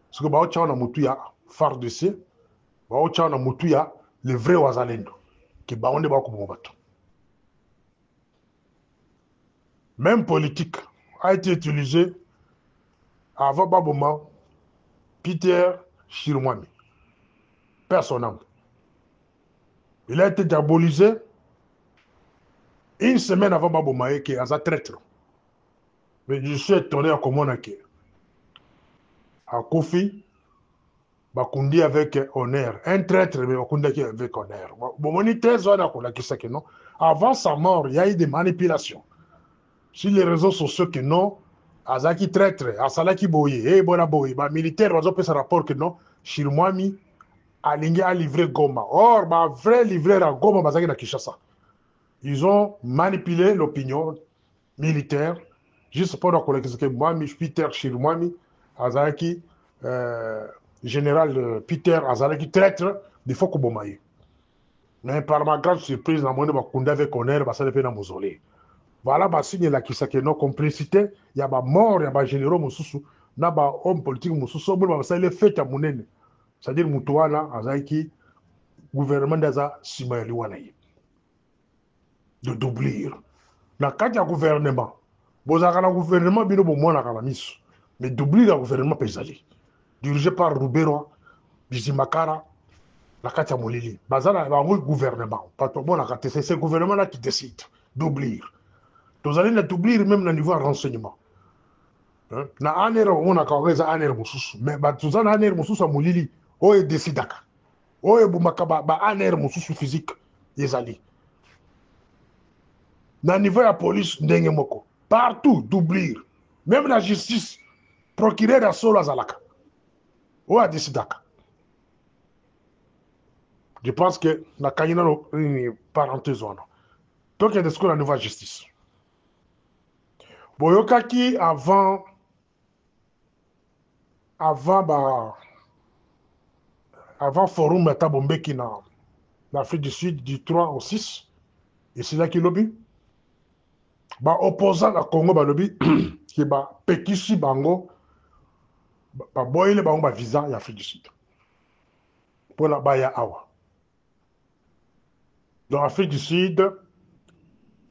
Parce que bao tchao na mutu ya FARDC, bao tchao na mutu ya le vrai Wazalendo. Ki bango nde ba koboma bato. Même politique a été utilisée avant Baboma Peter Chirumwami. Personnel. Il a été diabolisé une semaine avant Babomaye qui est un traître. Mais je suis étonné à comment on a que à Kofi, Bakundi avec honneur. Un traître, mais Bakundi avec honneur. Bon, on est très honnête que non. Avant sa mort, il y a eu des manipulations. Sur les réseaux sociaux que non, Azaki traître, Asalaki boye, eh bon boye, bah militaire, on a fait ce rapport que non, Chirumwami a livré Goma. Or, bah vrai livreur à Goma, Bazaki na Kinshasa. Ils ont manipulé l'opinion militaire, juste pour reconnaître que moi, Peter Chirumwami, Azaki, général Peter Azalaki, traître, il faut qu'on bomaye. Mais par ma grande surprise, dans mon Bakunda avec honneur, ça dépend de mausolée. Voilà, bah, signe la qui s'est non complicité, il y a ba mort, il y a ba généraux Moussoussou, na ba homme politique Moussoussou, mais ça les fait à Mounene. C'est-à-dire Moutouana, Azaki, gouvernement d'Aza, Simaëli Wanaï. De doubler. Na quand il y a gouvernement, vous avez un gouvernement, bien au moins la mise. Mais doubler le gouvernement pesali. Dirigé par Rubero, Bizimakara, la Katia Molili. Bazala, il y a un gouvernement. C'est ce gouvernement-là qui décide d'oublir. Vous allez le doubler même au niveau renseignement. Na anero on a quand même anero mususu. Mais vous avez anero mususu à Molili. Oh, il décide. Oh, il boumakaba, anero mususu physique. Yezali. Na niveau de la police, ndenge moko. Partout, doublir. Même la justice, procureur à Solo Azalaka. Ou à Dissidaka. Je pense que la Kayina une parenthèse. Donc, il y a des scores à la nouvelle justice. Boyokaki, avant Forum Metabombeki dans l'Afrique du Sud, du 3 au 6, et c'est là qu'il lobby. Opposant à Congo, lobby, qui est Pekisi Bango, boyele bango visa en Afrique du Sud. Pour la Baya Awa. Dans l'Afrique du Sud,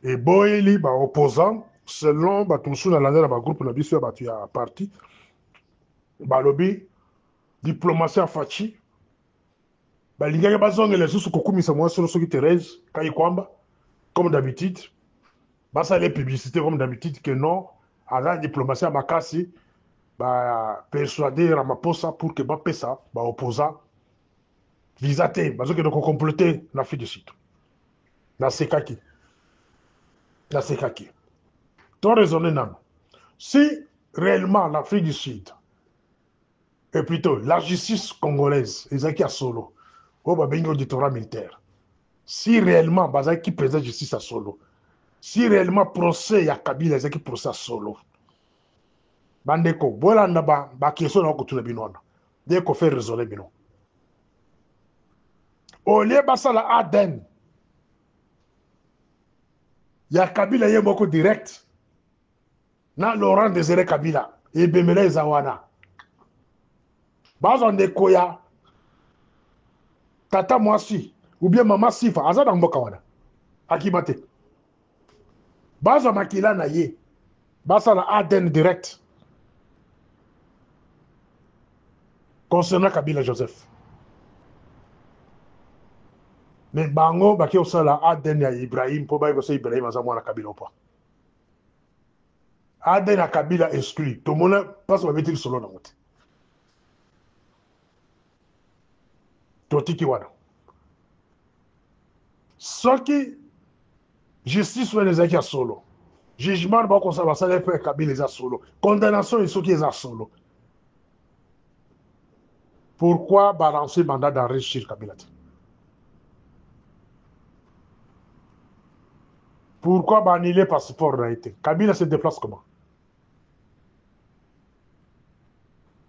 et boyele opposant, selon tout le monde dans le groupe, il y a parti, lobby, diplomatie à Fachi, il y a les sous Kokumi Samoa sur le Thérèse, Kayikwamba, comme d'habitude. Ça les publicités comme d'habitude que non, à la diplomatie à Makassi, persuader Ramaphosa pour que Bapesa, opposant, visater, parce que nous compléter l'Afrique du Sud. Dans ces cas qui. Ton raisonner non. Si réellement l'Afrique du Sud, et plutôt la justice congolaise, ils ont qui à solo, au babingo du Torah militaire, si réellement bazali qui présente justice à solo, si réellement procès ya Kabila ezaki procès à solo, bandeko bolanda ba question na kotuna bino wana de ko faire raisonner bino au lieu basala Aden ya Kabila ye moko direct na Laurent Désiré Kabila et bemela ezawana bazo ndeko ya tata mwasi ou bien mama Sifa aza na mboka wana akibate bazo makila na ye basala Aden direct concernant Kabila Joseph. Mais bango baki osala Aden ya Ibrahim po bayi kosa Ibrahim aza mwana Kabila opa. Aden ya Kabila exclu. To mona passe ba beti solo na mote. To tiki wana. Soki justice wana ezaki ya solo. Jugement ba kosa basala pe Kabila eza solo. Condamnation soki eza solo. Pourquoi balancer mandat d'arrêt sur Kabila? Pourquoi annuler le passeport réalité? Kabila se déplace comment?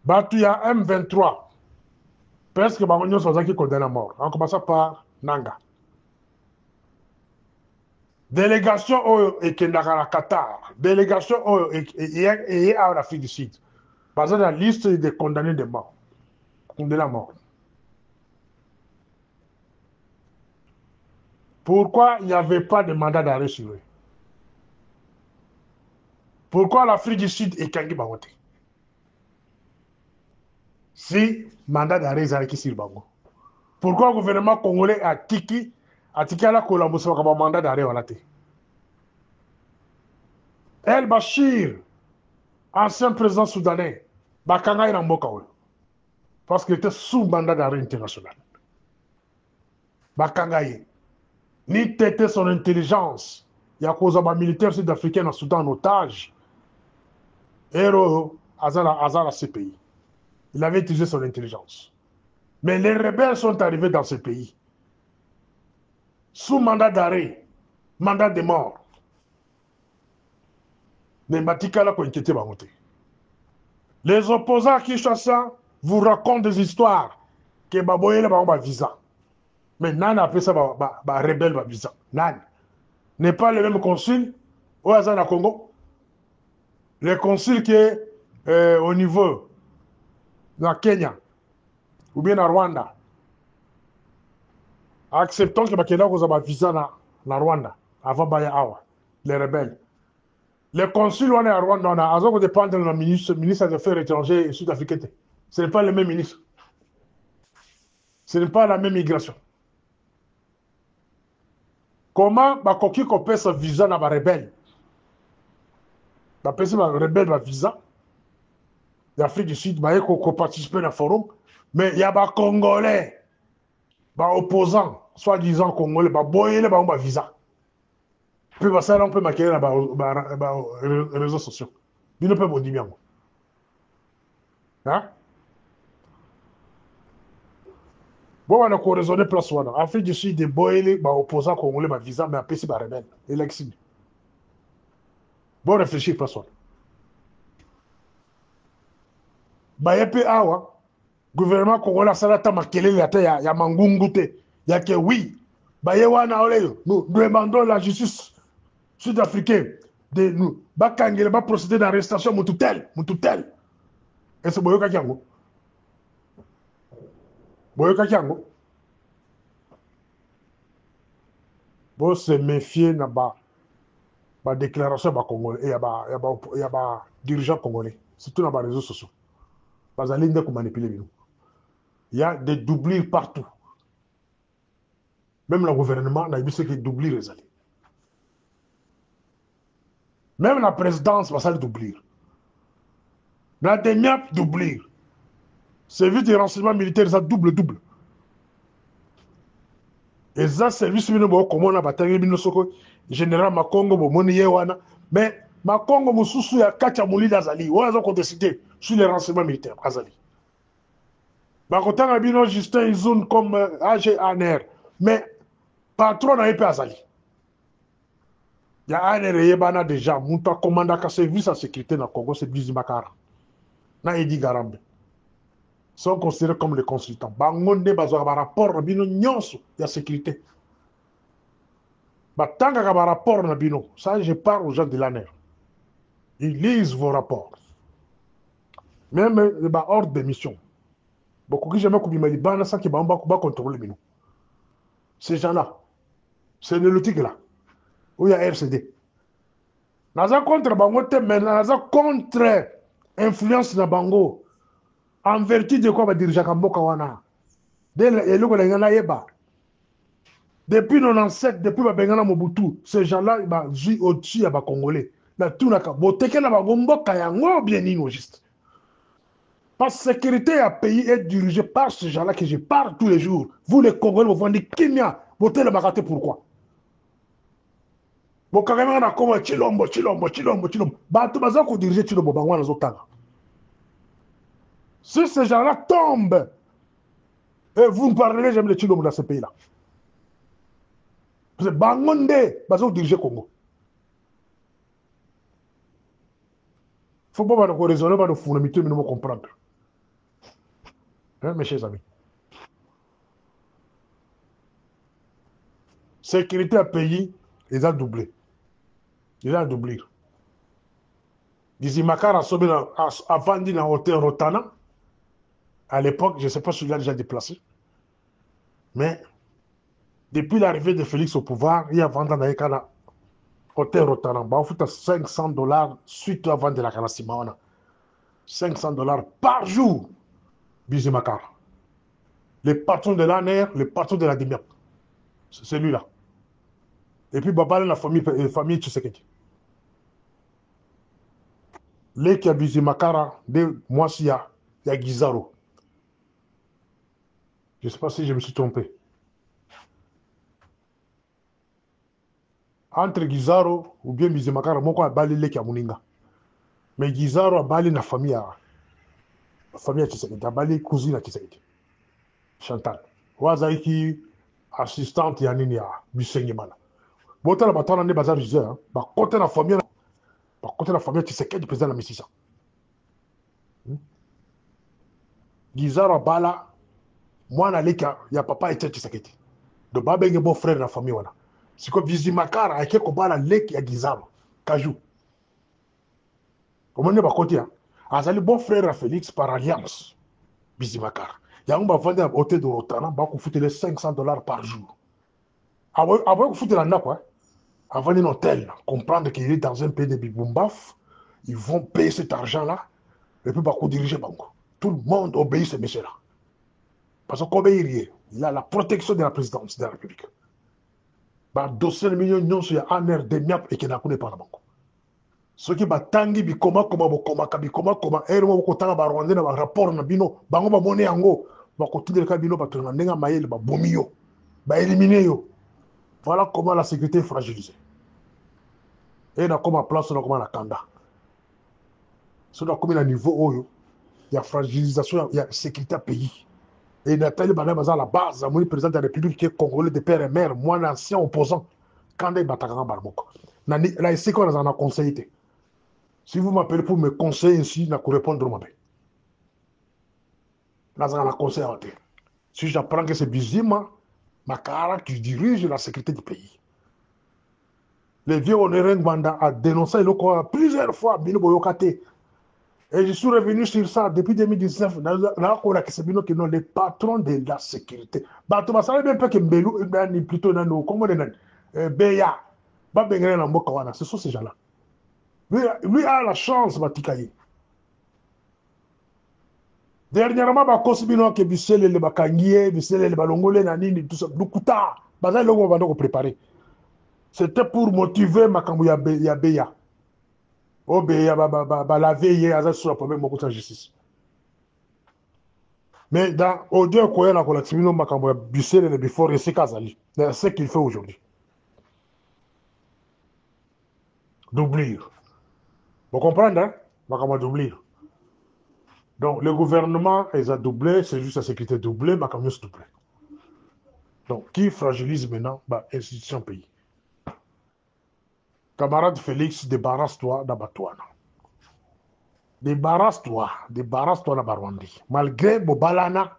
Batu ya M23, presque Bangonyo Sozaki condamné à mort. En commençant par Nanga. Délégation au Kendara Qatar. Délégation au Afrique du Sud. Basée dans la liste des condamnés de mort. Condamnés à mort. Pourquoi il n'y avait pas de mandat d'arrêt sur eux? Pourquoi l'Afrique du Sud est Kangi Bangote? Si mandat d'arrêt est arrêté sur Bango. Pourquoi le gouvernement congolais a tiki à la collaboration avec un mandat d'arrêt à la tête? El Bachir, ancien président soudanais, Bakanga est en Mokaoul. Parce qu'il était sous mandat d'arrêt international. Bakanga est. Ni têtait son intelligence. Il y a cause de militaire sud-africain en Soudan en otage. Héros, Azara CPI. Il avait utilisé son intelligence. Mais les rebelles sont arrivés dans ce pays. Sous mandat d'arrêt, mandat de mort. Les opposants à Kinshasa vous racontent des histoires que Baboye a visa. Mais Nan a appelé ça rebelle visa. Nan n'est pas le même consul au Hazana Congo. Le consul qui est au niveau de la Kenya ou bien à Rwanda. Acceptons que Bakena a visa na Rwanda avant Baya Awa, les rebelles. Les consuls à Rwanda, on a dépendre de ministre des Affaires étrangères et sud-africains. Ce n'est pas le même ministre. Ce n'est pas la même migration. Comment Bakoki kopé sa visa na ba rebelle? Ba pesi ba rebelle ba visa d'Afrique du Sud, ba ko participer dans forum, mais il y a ba Congolais, ba opposants, soi-disant Congolais, ba boyele ba visa. Puis ça on peut marquer dans les réseaux sociaux. Il ne peut pas dire bien. Hein? Bon, on a raisonné place en Afrique du Sud, des boyles, opposants congolais, visa, mais après c'est pas rebelle. Élection. Bon, réfléchir place en. Y'a awa, gouvernement congolais, ça l'a marqué, ya mangungute, ya que oui, wana ole, nous demandons la justice sud-africaine de nous, bakangele, ba procéder d'arrestation, moututel. Et c'est Boyoka Kiango. Boyoka Kiango. Bon, se méfier na ba déclaration ba congolais, et y a ba dirigeants congolais, surtout dans les réseaux sociaux. Parce qu'il y manipuler. Il y a des doublures partout. Même le gouvernement n'a vu ce qui doublure les alliés. Même la présidence va s'en doublure. La dernière doublure. Service de renseignement militaire, ça double. Et ça, service militaire, comme on a bataillé, général Makongo, Moni Yewana, mais Makongo, Moussoussou, ya Kacha Mouli d'Azali, on a décidé sur les renseignements militaires, Azali. Bakotan Abino, Justin Izoun comme AGANR, mais patron na yepe azali ya ANR yebana déjà muta commanda ka service à sécurité na Congo c'est Bizi Makara na Edi Garambe sont considérés comme les consultants bango nde bazwa ba rapport na bino nyonso ya sécurité batanga ka ba rapport na bino ça je parle aux gens de l'ANR ils lisent vos rapports même ba ordre de mission beaucoup qui jamais kubima libana sans que ba contrôler bino ces gens-là c'est le lotique là où il y a RCD naza contre bango te mais naza contre influence na bango en vertu de quoi badirigaka mboka wana de eloko na ngana yeba depuis 97 depuis babengana Mobutu ces gens-là bazwi au-dessus ya bakongolais na tunaka botekela bango mboka yango bien nino juste parce que la sécurité à pays est dirigée par ces gens-là que je parle tous les jours vous les Congolais vous vendez kimia botele bakate pourquoi bokakamaka na koma chilombo bato baza kodirige chilombo bango wana azotanga si ces gens-là tombent et vous ne parlerez jamais de chilombo dans ce pays-là parce que bango nde baza kodirige Congo faut pas bana koraisonner bana funa mito mino comprendre hein mes chers amis sécurité à pays ils ont doublé il a doublé. Dizi Makara a vendu dans l'hôtel Rotana. À l'époque, je ne sais pas si il a déjà déplacé. Mais depuis l'arrivée de Félix au pouvoir, il a vendu dans l'hôtel Rotana. Il a fait $500 suite à vendre de la Kanasimawana. $500 par jour. Dizi Makara. Le patron de l'ANR, le patron de la DIMIAP. C'est celui-là. Et puis, Babal, la famille Tshisekedi. Les qui a Bizi Makara, moi, il y a Gizaro. Je ne sais pas si je me suis trompé. Entre Gizaro ou bien Bizi Makara, moi, je suis les qui a Mouninga. Mais Gizaro a bali na famille à Tshisekedi, a bali cousine à Tshisekedi. Chantal. Wazaiki assistante ya nini ya Bisenyemana. Bota la batana ne bazar Gizé, ba côté la famille Tshisekedi président la Missisa. Gizaro bala mwana leka ya papa était Tshisekedi. De babenge bon frère na famille wana. Siko Bizi Makara ake ko bala leki ya Gizaro Kaju. Comment ne ba côté ya? Azali bon frère à Félix par alliance. Bizi Makara. Yango ba vendre à hôtel de Rotana ba ko foutre les $500 par jour. Avant ko foutre la nako avant un hôtel, comprendre qu'il est dans un pays de Bibombaf, ils vont payer cet argent-là, et puis bah, diriger Banco. Tout le monde obéit ces messieurs-là. Parce qu'on obéit, il a la protection de la présidence de la République. Bah, dossier de millions de il y a un air de miap et qui n'a pas la banque. Ce qui est tangi, bikoma, et le mot kotanga ba rwandais na rapport na bino, bango ba monnaie ango, ba continuer le cabino, ba tenga maïl, ba bomio, ba éliminer yo. Voilà comment la sécurité est fragilisée. Et na comme place na comme la kanda. C'est là comme le niveau il y a fragilisation, il y a sécurité à pays. Et Nathalie Bana à la base, le président de la République qui est congolais de père et mère, moi l'ancien opposant, quand il batagana barboko. Là ici qu'on a conseillé. Si vous m'appelez pour me conseiller ici, na ko répondre ma paix. Là on a conseillé. Si j'apprends que c'est Bizima Makara qui dirige la sécurité du pays. Le vieux Honoré Ngwanda a dénoncé le quoi plusieurs fois Bino Boyokate. Et je suis revenu sur ça depuis 2019. Les patrons de la sécurité. Bato basala bien pas que Mbelu ni plutôt nano comment on Beya ba bengere na mboka wana. Ce sont ces gens-là. Lui a la chance batikaye. Dernièrement ba kosibino ke bisele le bakangié, bisele le balongolé na nini tout ça. Lukuta bazali longo bando ko préparer. C'était pour motiver makambo ya Beya. Oh, Beya ba la veille à sur le problème de la justice. Mais dans audio koya na kolaksimino makambo ya bisele le before c'est kazali. C'est ce qu'il fait aujourd'hui. Doubler. Vous comprenez hein? Makambo doubler. Donc le gouvernement ils a doublé, c'est juste la sécurité doublée, makambo doublé. Donc, qui fragilise maintenant l'institution pays. Camarade Félix, débarrasse-toi d'Abatouana. Débarrasse-toi d'Abarwandi. Malgré Bobalana,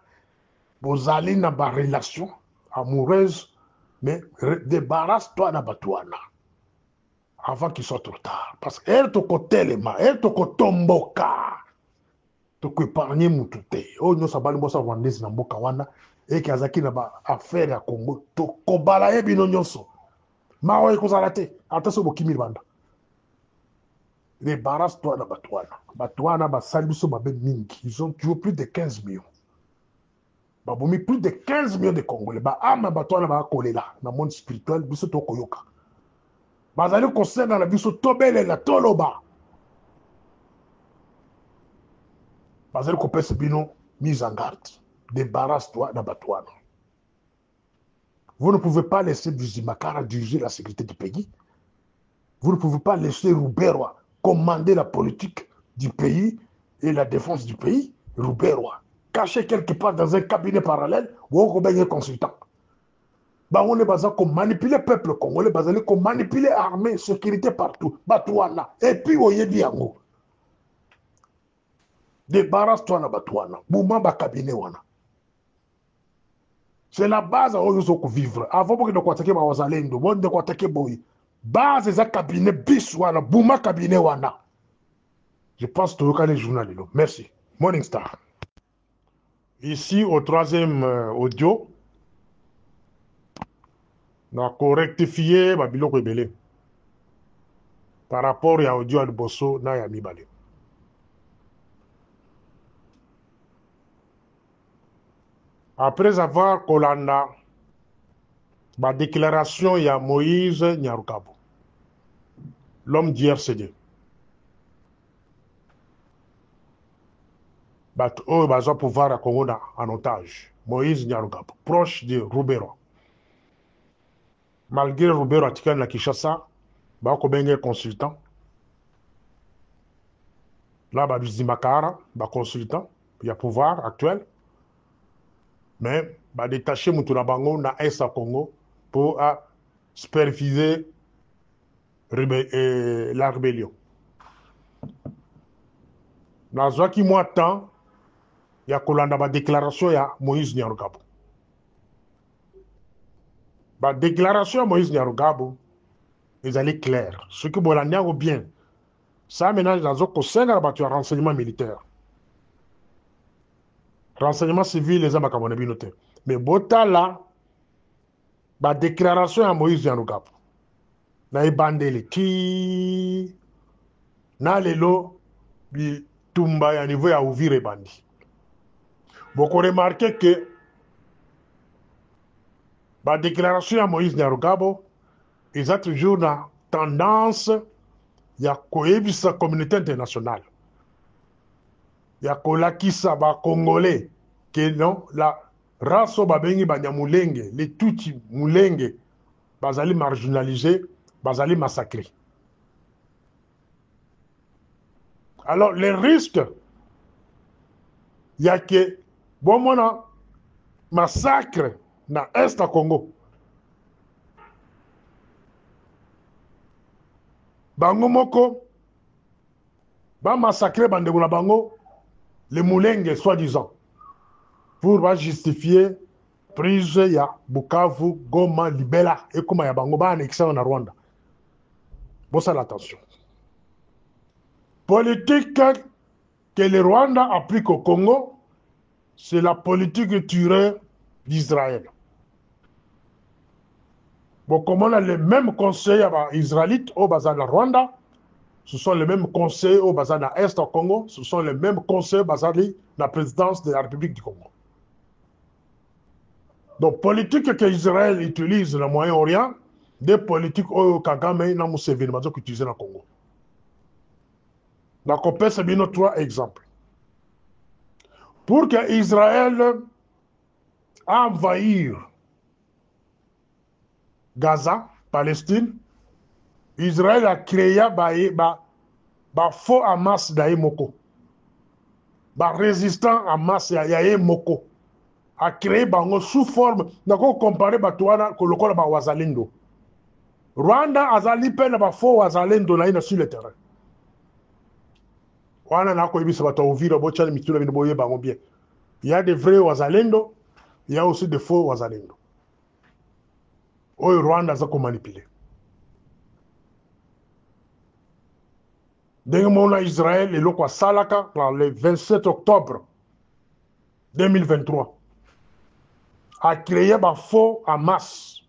Bozali na ba relation amoureuse, mais débarrasse-toi d'Abatouana. Avant qu'il soit trop tard. Parce qu'elle te côté les mains, elle te tomboka. Tu peux épargner Moutouté. Oh, nous savons que nous avons des Namboka wana. Et qu'il y a ba affaire à Congo. Tu kobala ebino nyonso. Mao e kozalate. Attention, Bokimi Banda. Débarrasse-toi de Batouana. Batouana, Basalibiso, Babé Mingi. Ils ont tué plus de 15 millions. Babomi plus de 15 millions de Congolais. Ama Batouana va coller là. Dans le monde spirituel, Biso Tokoyoka. Bazali conseil dans la Biso Tobele la Toloba. Bazali Kopes Bino, mise en garde. Débarrasse-toi de Batouana. Vous ne pouvez pas laisser Bizimakara diriger la sécurité du pays. Vous ne pouvez pas laisser Rouberwa commander la politique du pays et la défense du pays. Rouberwa, caché quelque part dans un cabinet parallèle, ou un consultant. On est basé comme manipuler le peuple congolais, basé comme manipuler l'armée, sécurité partout. Batouana. Et puis, on y est bien. Débarrasse-toi de Batouana. Bouma ba cabinet wana. C'est la base où nous allons vivre. Avant que nous attaquions Wazalendo, nous devons attaquer Boy. Base des cabinets bis wana, Bouma cabinet wana. Je pense que tu as les journaux. Merci. Morning Star. Ici, au troisième audio, on a rectifié Babiloko Ebele. Par rapport à l'audio à Bosso, na ya Mibale. Après avoir Kolanda, ma déclaration, il y a Moïse Nyarukabo, l'homme d'IRCD. Eux, ils ont pouvoir à Congo en otage. Moïse Nyarukabo, proche de Roubero. Malgré Roubero, à la Kinshasa, il y a un consultant. Là, il y a un consultant, il y a pouvoir actuel. Mais bah détacher Moutouna Bango na Est à Congo pour superviser la rébellion. Dans ce qui m'attend, il y a une déclaration de Moïse Nyarugabo. La déclaration de Moïse Nyarugabo, ils allaient clair. Ce que vous avez bien, ça ménage dans un conseil de renseignement militaire. Renseignement civil, les hommes à Cameroun. Mais Botala, la déclaration à Moïse Nyarugabo. Na ibandeli ti na lelo bi tumba ya niveau ya Uvira bandi. Beaucoup remarqué que la déclaration à Moïse Nyarugabo, ils ont toujours la tendance ya koyebisa communauté internationale. Ya kolakisa ba Congolais que non la race babengi banyamulenge, les tuti mulenge bazali marginalisés, bazali massacrés. Alors les risques, il y a que bon mona massacre na Est à Congo. Bango moko ba massacrer bandeko na bango les Moulenge soi-disant pour justifier prise ya Bukavu, Goma, Libela et comme ya bango ba annexé en Rwanda. Bon ça l'attention. Politique que le Rwanda applique au Congo, c'est la politique tuerie d'Israël. Bon, comme on a les mêmes conseils israélites au bazar de Rwanda, ce sont les mêmes conseils au bazar de l'Est au Congo, ce sont les mêmes conseils au bazar de la présidence de la République du Congo. Donc, politique que Israël utilise dans le Moyen-Orient, des politiques au Kagame n'a Museveni utilisé dans le Congo. Donc, on peut se bien trois exemples. Pour que Israël envahisse Gaza, Palestine, Israël a créé un faux Hamas d'Aïmoko. Un résistant Hamas d'Aïmoko. a créé bango sous forme nako comparer bato wana kolokola ba wazalendo. Rwanda azali pe na ba faux wazalendo na ina sur le terrain. Wana nako yebisa bato Uvira bochana mituna bino boye bango bien. Il y a des vrais wazalendo, il y a aussi des faux wazalendo. Oyo Rwanda za ko manipuler. Dès que Israël est le Salaka le 27 octobre 2023 a créé un faux Hamas,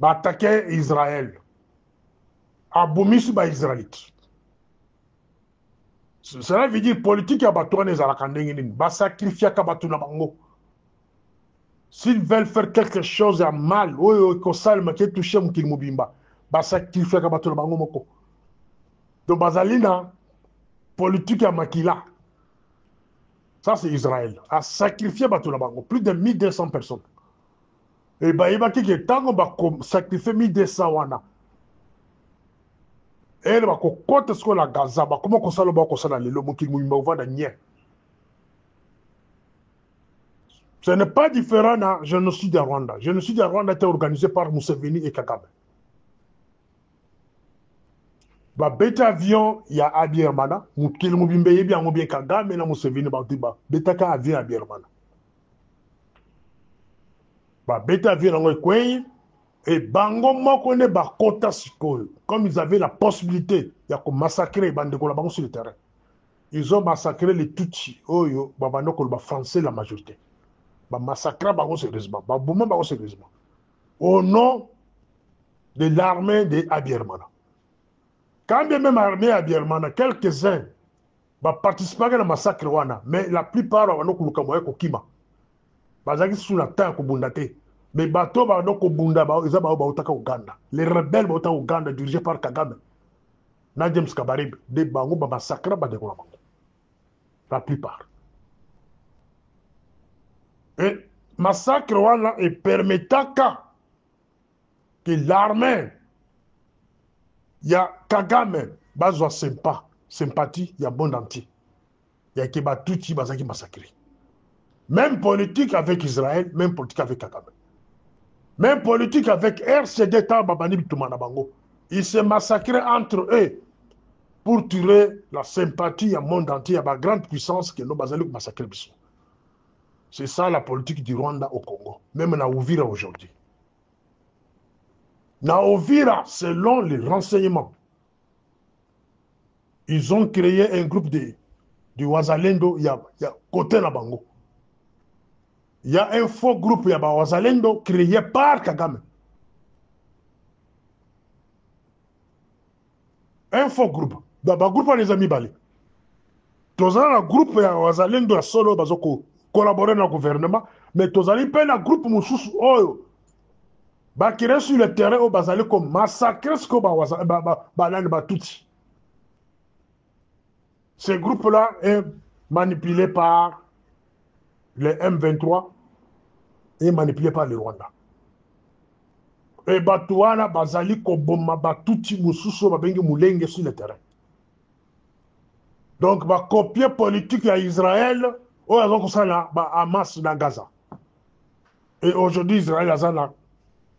a attaqué Israël, a boumisi les Israélites. Cela veut dire politique à Batouane et Alakandengin, va sacrifier à Kabatouna Bango. S'ils veulent faire quelque chose de mal, ou que ça le touché mon kilmobimba, va sacrifier à Kabatouna Bango Moko. Donc Bazalina, politique à Makila. Ça, c'est Israël. A sacrifié Batou나 Bango. Plus de 1200 personnes. Et bah, il va dire que sacrifier 1200 wana. Et il va côté ce qu'on a Gaza. Comment on s'en va ça dans les lots qui nous vont dans ce n'est pas différent d'un génocide à Rwanda. Le génocide à Rwanda a été organisé par Museveni et Kagame. Bah, bêta avion, il y a Abiy Hermana. Moukil Moubimbe, il y a bien Kagame, et Museveni, bah, bêta ka avion Abiy Hermana. Bah, bêta avion, et bango moko ne ba kota sikoyo. Comme ils avaient la possibilité, il y a massacrer les bandes de sur le terrain. Ils ont massacré les Tutsis. Oyo, bah, ba français la majorité. Bah, massacrer bango sérieusement. Bah, bouma bango sérieusement. Au nom de l'armée de Abiy Hermana. Quand bien même l'armée Abiy Hermana, quelques-uns participent à la massacre wana, mais la plupart wana kuluka moye ko kima. Bazaki sous la terre ko bundate. Mais bateau ba no ko bunda ba ils ba utaka Uganda. Les rebelles ba utaka Uganda dirigés par Kagame. Na James Kabarebe de bango ba massacre ba de ko bango. La plupart. Et massacre wana et permettant que l'armée il y a Kagame, bazwa sympathie, il y a bon entier. Il y a Keba Tutsi, bazaki massacré. Même politique avec Israël, même politique avec Kagame. Même politique avec RCD, Babani Bitumana Bango. Ils se massacrent entre eux pour tuer la sympathie au monde entier, à la grande puissance que nous bazali massacrer. C'est ça la politique du Rwanda au Congo, même na Uvira aujourd'hui. Na Uvira, selon les renseignements, ils ont créé un groupe de Wazalendo, il y a côté na Bango. Il y a un faux groupe, il y a Wazalendo créé par Kagame. Un faux groupe. Dans le groupe, les amis Bali. Dans un groupe, il y a Wazalendo, il y a solo, ils ont collaboré dans le gouvernement, mais ils ont un groupe Moussous, qui reste sur le terrain, ils ont massacré ce que Tutsi. Ce groupe-là est manipulé par le M23 et manipulé par le Rwanda. Et Batouana, Bazali, Koboma, Batouti, Moussousso, Babengi, Moulenge sur le terrain. Donc, copier politique à Israël, ou avant ça, Hamas dans Gaza. Et aujourd'hui, Israël a la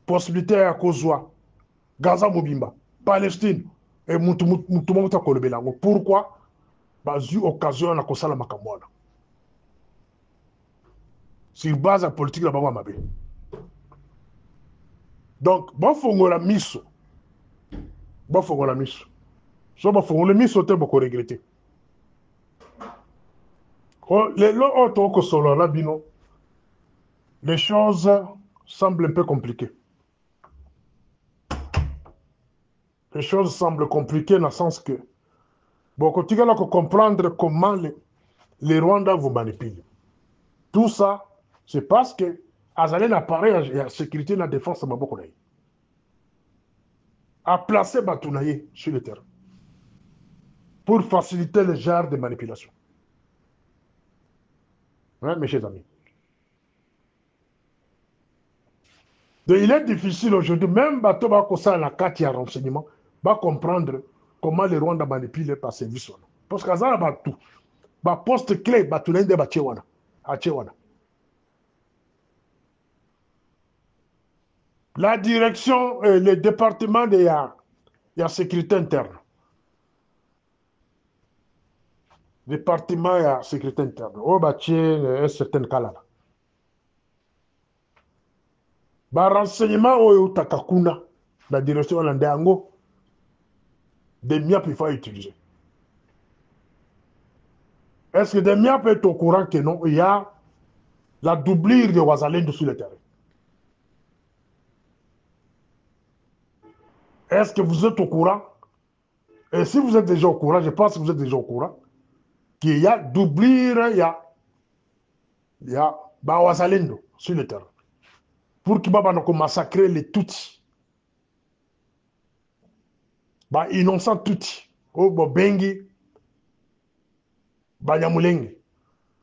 possibilité à Kozwa, Gaza Mobimba, Palestine, et Moutoumouta Kolobelango. Pourquoi? J'ai eu occasion à Kosala Makamwana. Sur base de la politique de la Baba Mabé. Donc, bon, faut qu'on la mise. Bon, faut qu'on la mise. So, bon, faut qu'on la mise, on beaucoup regretter. Les choses semblent un peu compliquées. Les choses semblent compliquées dans le sens que, bon, quand tu vas comprendre comment les Rwandais vous manipulent. Tout ça, c'est parce que Azalène apparaît à la sécurité et la défense de Mabokonaï. A placé Batounaï sur le terrain pour faciliter le genre de manipulation. Hein, mes chers amis. Donc, il est difficile aujourd'hui, même Bato Bakosa la carte à renseignement, va comprendre comment les Rwandais manipulent par service. Parce qu'Azala va tout. Ba poste clé, Batounaï de Bachewana. La direction, le département de la sécurité interne. Département de la sécurité interne. Oh, bah, tiens, un certain cas là. Bah, renseignement, oh, takakuna. La direction hollandaise, des MIAP, il faut utiliser. Est-ce que des MIAP est au courant que non, il y a la doublure de Ouazalendo sur le terrain? Est-ce que vous êtes au courant? Et si vous êtes déjà au courant, je pense que vous êtes déjà au courant, qu'il y a doublure, il y a Ouazalendo sur le terrain. Pour qu'ils ne massacrer les Tutsis. Innocent Tutsis. Oh, Bengi, Banyamulenge.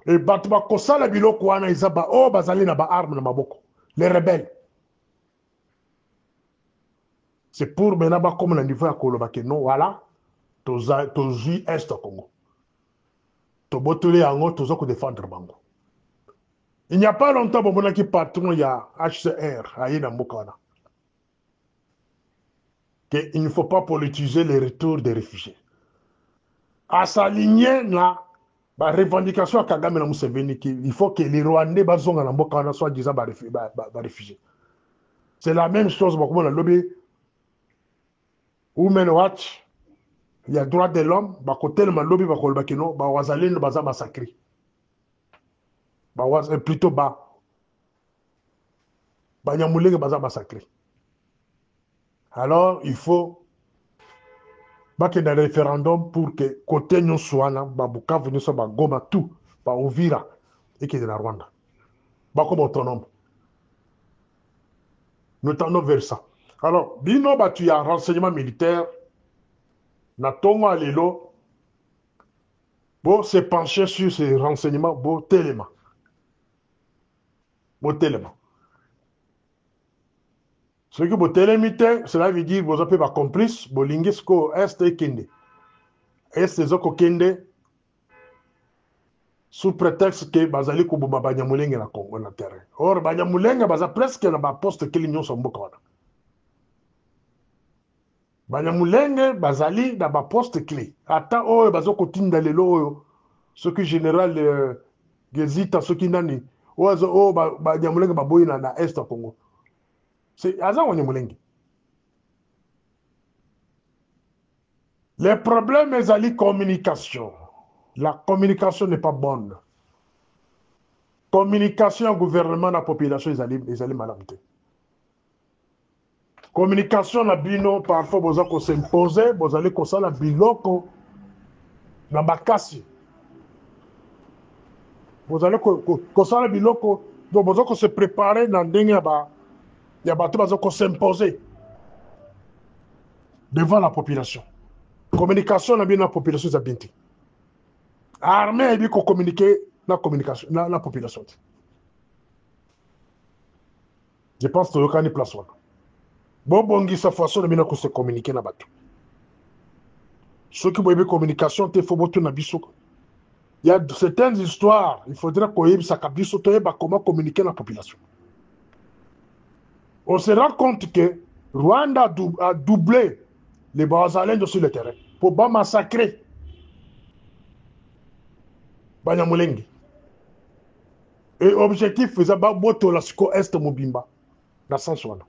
Et Batba Kosala Biloko wana izaba, oh, bazali na ba arme na maboko. Les rebelles. C'est pour maintenant, comme on a niveau à Koloba, que non, voilà, tozu Est au Congo. Tobotole yango, tozo ko défendre bango. Il n'y a pas longtemps, bon, qui patron, il y a HCR, à Yena Mokana. Qu'il ne faut pas politiser les retours des réfugiés. À s'aligner là, la revendication à Kagame na Museveni, il faut que les Rwandais bazonga na Mokana soient disant réfugiés. C'est la même chose, comme on a lobby, Women Watch, il y a droit de l'homme, côté le lobby, bakino, wazalendo baza massacré. Plutôt Banyamulenge baza massacré. Alors, il faut qu'il y ait un référendum pour que côté nous soit là, Bukavu nous soit Goma, tout, Uvira, et qu'il y ait la Rwanda. Comme autonome. Nous tendons vers ça. Alors, bino tu y a renseignement militaire, na tongo alelo, bon, se pencher sur ces renseignements, bon, téléma. Bon, téléma. Ce que vous télémite, cela veut dire que vous avez des complices, vous avez est et kende. Est et zoko kende, sous prétexte que vous allez vous Banyamulenge na terrain. Or, Banyamulenge, vous presque na poste que l'Union sont beaucoup. Banyamulenge, bazali na poste clé. Ata oyo bazoko tinda lelo ce que général Gezita, ce qui nani. Oyo Banyamulenge baboyi na est au Congo. C'est Azan Banyamulenge. Les problèmes, c'est la communication. La communication n'est pas bonne. Communication au gouvernement, la population, ils allaient mal. Communication, la bino, parfois, vous allez s'imposer, vous allez ça la biloko, na bakasi. Vous allez ça la biloko, donc vous allez se préparer dans le ya bato, vous allez s'imposer devant la population. Communication, la bino, la population, c'est bien. Armée, elle dit qu'on communique la communication, la population. Je pense que c'est le place. Bon, sa façon de se communiquer na bato. Ceux qui veulent communication, il faut que il y a certaines histoires, il faudrait qu'on ait comment communiquer la population. On se rend compte que Rwanda a doublé les Bazalendo sur le terrain pour pas massacrer Banyamulenge. Et objectif, c'est de la Est Mobimba, dans ce sens-là.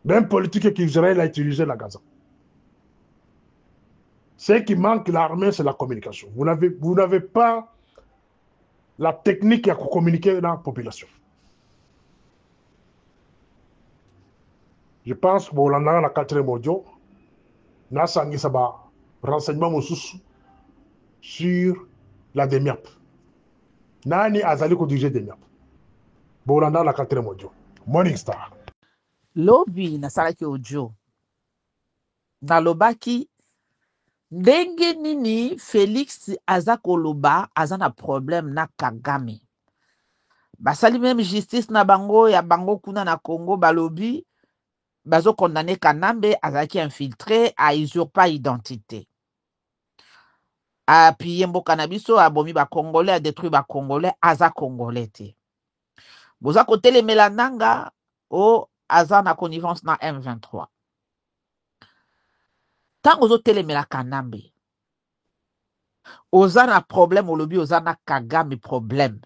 Même politique qu'Israël a utilisé la Gaza. Ce qui manque l'armée, c'est la communication. Vous n'avez pas la technique à communiquer dans la population. Je pense que on a la 4e audio. Nous avons renseignement sur la DEMIAP. Nani azali ko dirige DEMIAP. On a la 4e audio. Morning Star. Lobi nasalaki audio. Nalobaki ndenge nini Félix aza koloba aza na problème na Kagame. Basali même justice na bango ya bango kuna na Congo balobi bazo condamné Kanambe azaki infiltré a usurpa identité. A puis mboka na biso abomi ba Congolais a détruit ba Congolais aza Congolais te. Boza kotelemela nanga o aza na connivence na M23 ntango ozotelemela Kanambe oza na problème olobi oza na Kagame problème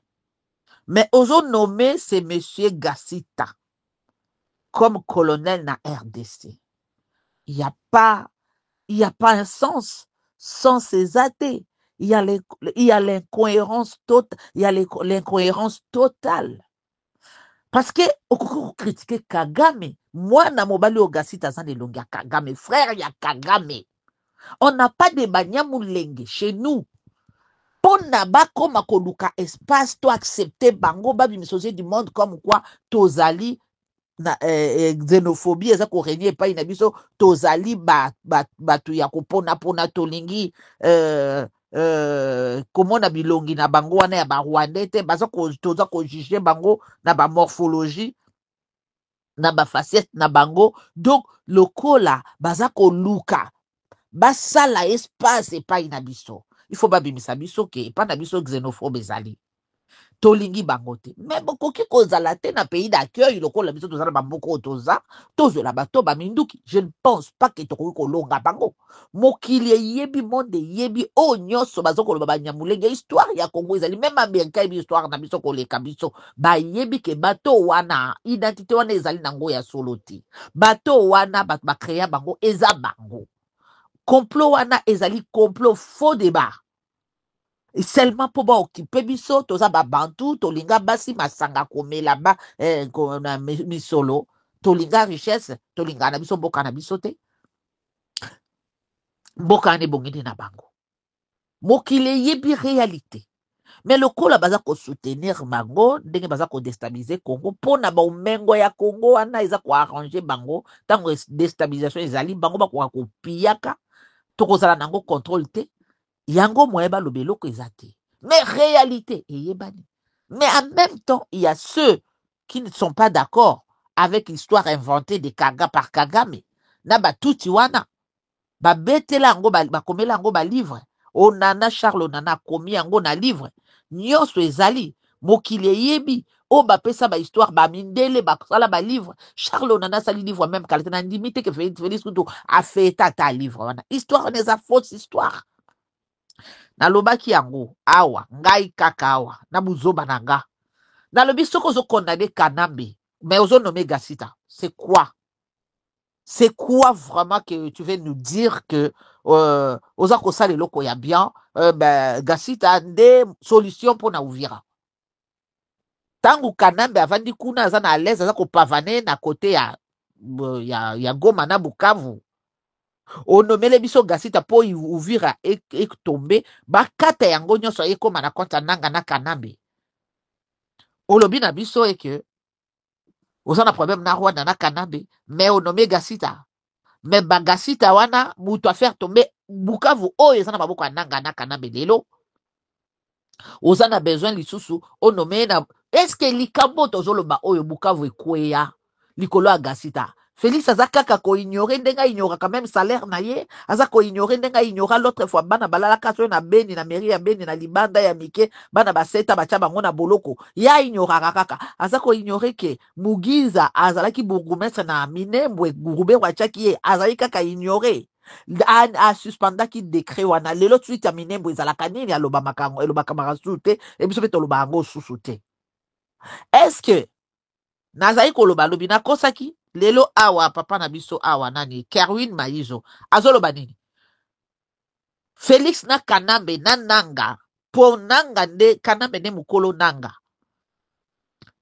mais ozonomme ce monsieur Gassita comme colonel na RDC il y a pas un sens sans ces athées il y a l'incohérence totale il y a l'incohérence totale parce que okoki critiquer Kagame mwana mobali o Gassita aza elongi ya Kagame frère ya Kagame on n'a pas de banyamulenge chez nous pona bakoma koluka espace to accepter bango babimisosie du monde comme quoi tozali na xénophobie eza korenie epai na biso tozali bato ya kopona tolingi komona bilongi na bango wana ya barwandais te toza kojuge bango na bamorphologie na bafacette na bango donc lokola baza koluka basala espace epai na biso il faut babimisa biso ke epai na biso xénophobe ezali tolingi bango te me bokoki kozala te na pays d'accueil lokola biso toza na bamboka oyo toza tozwela bato baminduki je ne pense pas ke tokoki kolonga bango mokili eyebi monde eyebi oyo nyonso bazokoloba banyamulenge histoire ya Congo ezali même américain eyebi histoire na biso koleka biso bayebi ke bato wana identité wana ezali nango ya solo te bato wana bato bakrea bango eza bango complot wana ezali complot faux débat seulement po baokipe biso toza babantu tolinga basi masanga komela na misolo tolinga richesse tolinga na biso mboka na biso te mboka wana ebongeli na bango mokili eyebi réalité mais lokola baza kosoutenir bango ndenge baza kodestabilize Congo mpona baumengo ya Congo wana eza koarrange bango ntango destabilisation ezali bango bakoka kopiyaka tokozala nango contrôle te yango moye baloba eloko eza te mais réalité eyebani mais en même temps il y a ceux qui ne sont pas d'accord avec l'histoire inventée de par Kagame na batuti wana babetela yango bakomela yango balivre onana Charles onana akomi yango na livre nyonso ezali mokili eyebi oyo bapesa bahistoire bamindele basala balivre Charles onana asali livre même kalite na ndimi te ke Félix Kutu afeta ata livre wana histoire wana eza fausse histoire nalobaki yango awa ngai kaka awa na buzoba na nga nalobi soki ozokondane Kanambe mais ozonome Gassita c'est quoi vraiment que tu veux nous dire que oza kosala eloko ya bien Gassita nde solution mpona Uvira ntango Kanambe avandi kuna aza na alaise aza kopavane na kote ya Goma na Bukavu onomele biso Gassita po Uvira etombe bakata yango nyonso ekoma na konta nanga na Kanambe olobi na biso eke oza na problème na Rwanda na Kanambe mais onome Gassita mais Gassita wana mutu affaire tombe Bukavu oyo eza na maboko ya nanga na Kanambe lelo oza na besoin lisusu onome na est-ce likambo tozoloba oyo Bukavu ekweya likolo ya Gassita Félix aza kaka koignore ndenge aignora quand même salaire na ye aza koignore ndenge aignora l'autre fois bana balalaka so na Beni na mairie ya Beni na libanda ya mike bana baseta batia bango na boloko ya ignoraka kaka aza koignore ke Mugiza azalaki bourgmestre na Minembwe Gurube wachaki ye azali kaka ignore asuspendaki décret wana lelo suite ya Minembwe ezalaka nini elobaka makasu te ebiso mpe toloba yango susu te est-ce que nazali koloba lobi nakosaki lelo awa papa na biso awa nani Kerwin Maizo azoloba nini Félix na Kanambe na nanga po nanga nde Kanambe nde mukolo nanga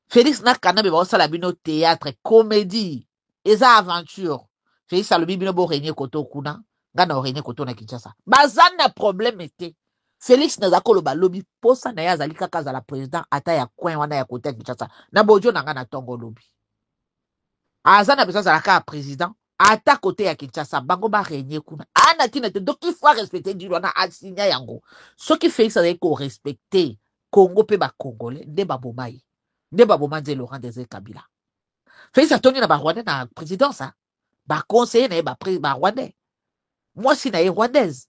Félix na Kanambe baosala bino théâtre comédie eza aventure Félix alobi bino bo régner koto kuna nga na régner koto na Kinshasa baza na problème te Félix naza koloba lobi posa na ye azali kaka azala président ata ya coin wana ya kote ya Kinshasa na bojo na nga na tongo lobi aza na besoin azalaka ya président ata kote ya Kinshasa bango barégner kuna ana tina te donc il faut respecter dilo wana asinya yango soki Félix azali korespecte Congo mpe bacongolais nde baboma ye nde baboma nze Laurent Désiré Kabila Félix atondi na barwandais na présidence baconseiller na ye barwandais mwasi na ye rwandaise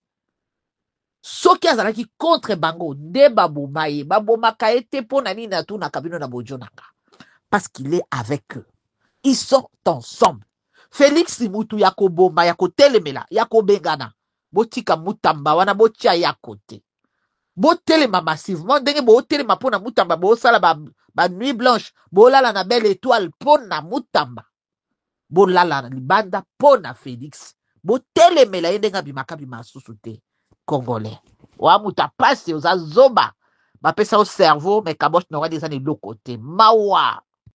soki azalaki contre bango nde baboma ye babomaka ye te mpo na nini atunaka bino na bojo nanga parce qu'il est avec eux ils sont ensemble. Félix mutu yako bomba yako telemela yako bengana botika mutamba wana botia ya côté botelema massivement ndenge botelema pona mutamba bosala ba nuit blanche bolala na belle étoile pona mutamba bolala na libanda pona Félix botelemela ye ndenge abimaka bimasusu te congolais wa muta pasi oza zoba bapesa au cerveau mais kabosh na wana eza na eloko te mawa